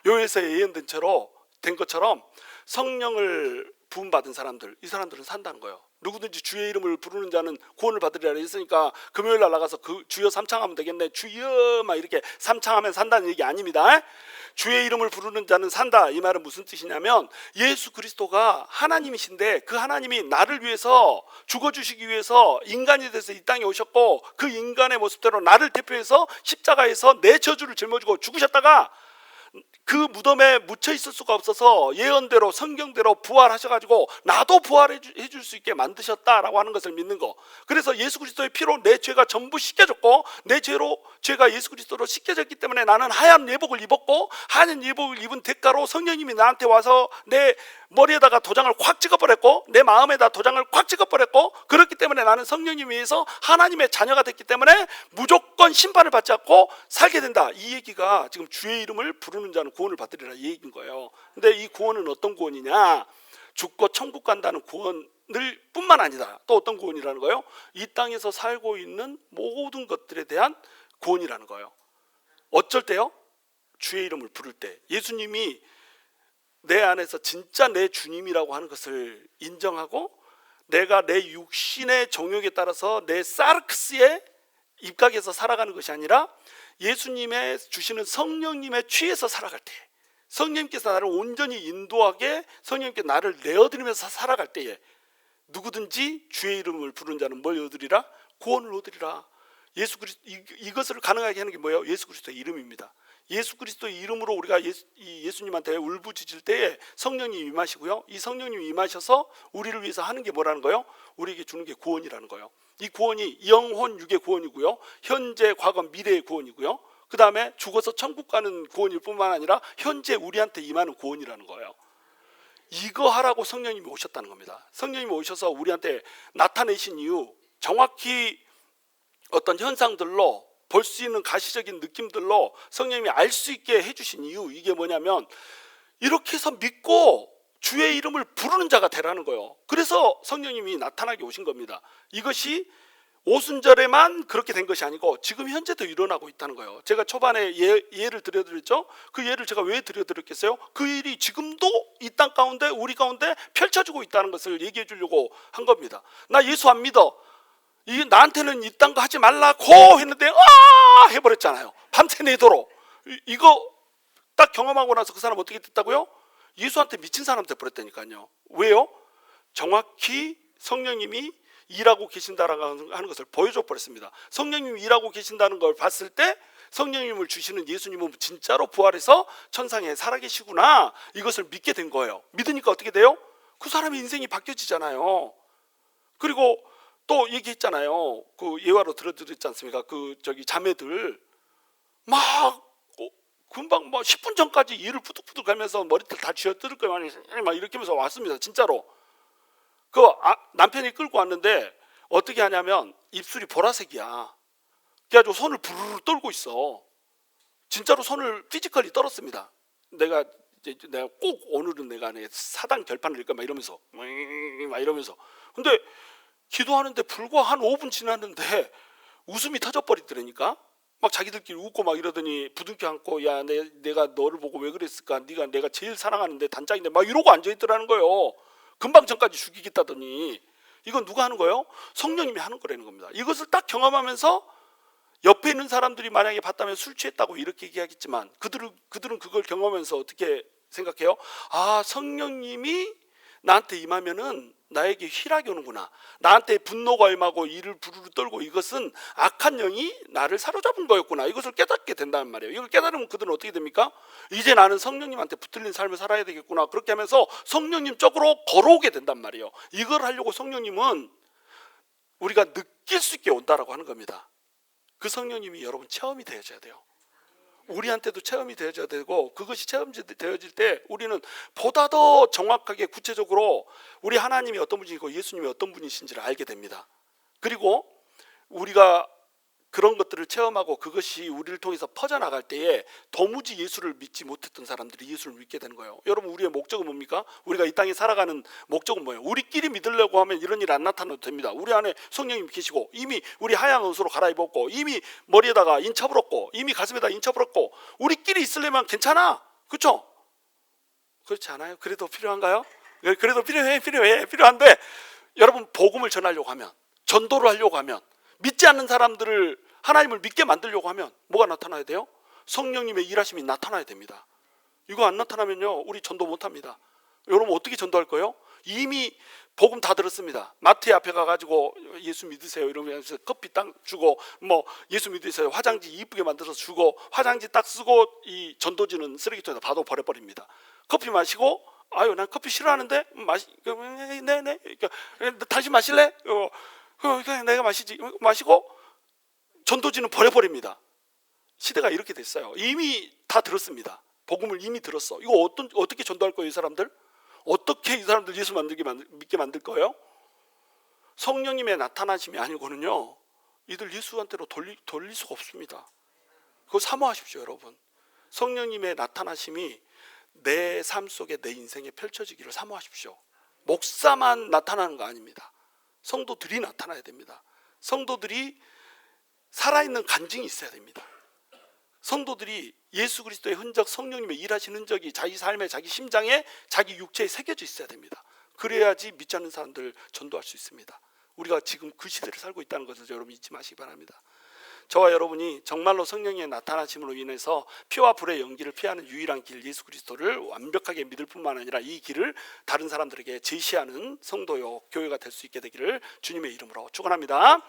요에서 예언된 채로 된 것처럼 성령을 부음받은 사람들, 이 사람들은 산다는 거예요. 누구든지 주의 이름을 부르는 자는 구원을 받으리라 했으니까 금요일 날 나가서 그 주여 삼창하면 되겠네, 주여 막 이렇게 삼창하면 산다는 얘기 아닙니다. 주의 이름을 부르는 자는 산다, 이 말은 무슨 뜻이냐면 예수 그리스도가 하나님이신데 그 하나님이 나를 위해서 죽어주시기 위해서 인간이 돼서 이 땅에 오셨고 그 인간의 모습대로 나를 대표해서 십자가에서 내 저주를 짊어지고 죽으셨다가 그 무덤에 묻혀 있을 수가 없어서 예언대로 성경대로 부활하셔가지고 나도 부활해 줄 수 있게 만드셨다라고 하는 것을 믿는 거. 그래서 예수 그리스도의 피로 내 죄가 전부 씻겨졌고 내 죄가 예수 그리스도로 씻겨졌기 때문에 나는 하얀 예복을 입었고 하얀 예복을 입은 대가로 성령님이 나한테 와서 내 머리에다가 도장을 콱 찍어버렸고 내 마음에다 도장을 콱 찍어버렸고 그렇기 때문에 나는 성령님에 의해서 하나님의 자녀가 됐기 때문에 무조건 심판을 받지 않고 살게 된다. 이 얘기가 지금 주의 이름을 부르는 자는 구원을 받으리라 이 얘기인 거예요. 근데 이 구원은 어떤 구원이냐? 죽고 천국 간다는 구원을 뿐만 아니라 또 어떤 구원이라는 거예요? 이 땅에서 살고 있는 모든 것들에 대한 구원이라는 거예요. 어쩔 때요? 주의 이름을 부를 때 예수님이 내 안에서 진짜 내 주님이라고 하는 것을 인정하고 내가 내 육신의 정욕에 따라서 내 사르크스의 입각에서 살아가는 것이 아니라 예수님의 주시는 성령님의 취해서 살아갈 때, 성령님께서 나를 온전히 인도하게 성령님께서 나를 내어드리면서 살아갈 때에 누구든지 주의 이름을 부르는 자는 뭘 얻으리라? 구원을 얻으리라. 예수 그리스도 이것을 가능하게 하는 게 뭐예요? 예수 그리스도의 이름입니다. 예수 그리스도의 이름으로 우리가 예수님한테 울부짖을 때에 성령님이 임하시고요. 이 성령님이 임하셔서 우리를 위해서 하는 게 뭐라는 거예요? 우리에게 주는 게 구원이라는 거예요. 이 구원이 영혼 육의 구원이고요. 현재, 과거, 미래의 구원이고요. 그 다음에 죽어서 천국 가는 구원일 뿐만 아니라 현재 우리한테 임하는 구원이라는 거예요. 이거 하라고 성령님이 오셨다는 겁니다. 성령님이 오셔서 우리한테 나타내신 이유, 정확히 어떤 현상들로 볼 수 있는 가시적인 느낌들로 성령님이 알 수 있게 해주신 이유, 이게 뭐냐면 이렇게 해서 믿고 주의 이름을 부르는 자가 되라는 거예요. 그래서 성령님이 나타나게 오신 겁니다. 이것이 오순절에만 그렇게 된 것이 아니고 지금 현재도 일어나고 있다는 거예요. 제가 초반에 예를 들려드렸죠. 그 예를 제가 왜 들려드렸겠어요? 그 일이 지금도 이 땅 가운데 우리 가운데 펼쳐지고 있다는 것을 얘기해 주려고 한 겁니다. 나 예수 안 믿어, 나한테는 이딴 거 하지 말라고 했는데 해버렸잖아요. 밤새 내도록. 이거 딱 경험하고 나서 그 사람 어떻게 됐다고요? 예수한테 미친 사람 돼버렸다니까요. 왜요? 정확히 성령님이 일하고 계신다라고 하는 것을 보여줘 버렸습니다. 성령님이 일하고 계신다는 걸 봤을 때 성령님을 주시는 예수님은 진짜로 부활해서 천상에 살아계시구나, 이것을 믿게 된 거예요. 믿으니까 어떻게 돼요? 그 사람의 인생이 바뀌어지잖아요. 그리고 또 얘기했잖아요. 그 예화로 들어드렸지 않습니까? 그 자매들 막 금방 10분 전까지 이를 푸득푸득 하면서 머리털 다 쥐어뜯을 거야 막 이렇게 하면서 왔습니다. 진짜로. 남편이 끌고 왔는데 어떻게 하냐면 입술이 보라색이야. 그래가지고 손을 부르르 떨고 있어. 진짜로 손을 피지컬리 떨었습니다. 내가 꼭 오늘은 내가 사당 결판을 읽까 막 이러면서 근데 기도하는데 불과 한 5분 지났는데 웃음이 터져버리더라니까. 막 자기들끼리 웃고 막 이러더니 부둥켜 안고, 야 내가 너를 보고 왜 그랬을까, 내가 제일 사랑하는데 단짝인데 막 이러고 앉아있더라는 거예요. 금방 전까지 죽이겠다더니. 이건 누가 하는 거예요? 성령님이 하는 거라는 겁니다. 이것을 딱 경험하면서 옆에 있는 사람들이 만약에 봤다면 술 취했다고 이렇게 얘기하겠지만 그들은 그걸 경험하면서 어떻게 생각해요? 아, 성령님이 나한테 임하면은 나에게 희락이 오는구나. 나한테 분노가 임하고 이를 부르르 떨고 이것은 악한 영이 나를 사로잡은 거였구나. 이것을 깨닫게 된다는 말이에요. 이걸 깨달으면 그들은 어떻게 됩니까? 이제 나는 성령님한테 붙들린 삶을 살아야 되겠구나. 그렇게 하면서 성령님 쪽으로 걸어오게 된단 말이에요. 이걸 하려고 성령님은 우리가 느낄 수 있게 온다라고 하는 겁니다. 그 성령님이 여러분 체험이 되어져야 돼요. 우리한테도 체험이 되어져야 되고, 그것이 체험되어질 때 우리는 보다 더 정확하게 구체적으로 우리 하나님이 어떤 분이시고 예수님이 어떤 분이신지를 알게 됩니다. 그리고 우리가 그런 것들을 체험하고 그것이 우리를 통해서 퍼져나갈 때에 도무지 예수를 믿지 못했던 사람들이 예수를 믿게 되는 거예요. 여러분, 우리의 목적은 뭡니까? 우리가 이 땅에 살아가는 목적은 뭐예요? 우리끼리 믿으려고 하면 이런 일 안 나타나도 됩니다. 우리 안에 성령님 계시고, 이미 우리 하얀 옷으로 갈아입었고, 이미 머리에다가 인차 불었고, 이미 가슴에다 인차 불었고, 우리끼리 있으려면 괜찮아. 그렇죠? 그렇지 않아요? 그래도 필요한가요? 그래도 필요한데, 여러분, 복음을 전하려고 하면, 전도를 하려고 하면, 믿지 않는 사람들을 하나님을 믿게 만들려고 하면 뭐가 나타나야 돼요? 성령님의 일하심이 나타나야 됩니다. 이거 안 나타나면요, 우리 전도 못합니다. 여러분, 어떻게 전도할 거예요? 이미 복음 다 들었습니다. 마트 앞에 가가지고 예수 믿으세요 이러면서 커피 딱 주고, 뭐 예수 믿으세요, 화장지 이쁘게 만들어서 주고, 화장지 딱 쓰고 이 전도지는 쓰레기통에다 바로 버려버립니다. 커피 마시고, 아유 난 커피 싫어하는데 네네, 다시 마실래? 내가 마시지. 마시고 전도지는 버려버립니다. 시대가 이렇게 됐어요. 이미 다 들었습니다. 복음을 이미 들었어. 이거 어떻게 전도할 거예요, 이 사람들? 어떻게 이 사람들 예수 믿게 만들 거예요? 성령님의 나타나심이 아니고는요, 이들 예수한테로 돌릴 수가 없습니다. 그거 사모하십시오, 여러분. 성령님의 나타나심이 내 삶 속에, 내 인생에 펼쳐지기를 사모하십시오. 목사만 나타나는 거 아닙니다. 성도들이 나타나야 됩니다. 성도들이 살아있는 간증이 있어야 됩니다. 성도들이 예수 그리스도의 흔적, 성령님의 일하신 흔적이 자기 삶에, 자기 심장에, 자기 육체에 새겨져 있어야 됩니다. 그래야지 믿지 않는 사람들을 전도할 수 있습니다. 우리가 지금 그 시대를 살고 있다는 것을 여러분 잊지 마시기 바랍니다. 저와 여러분이 정말로 성령의 나타나심으로 인해서 피와 불의 연기를 피하는 유일한 길, 예수 그리스도를 완벽하게 믿을 뿐만 아니라 이 길을 다른 사람들에게 제시하는 성도요, 교회가 될 수 있게 되기를 주님의 이름으로 축원합니다.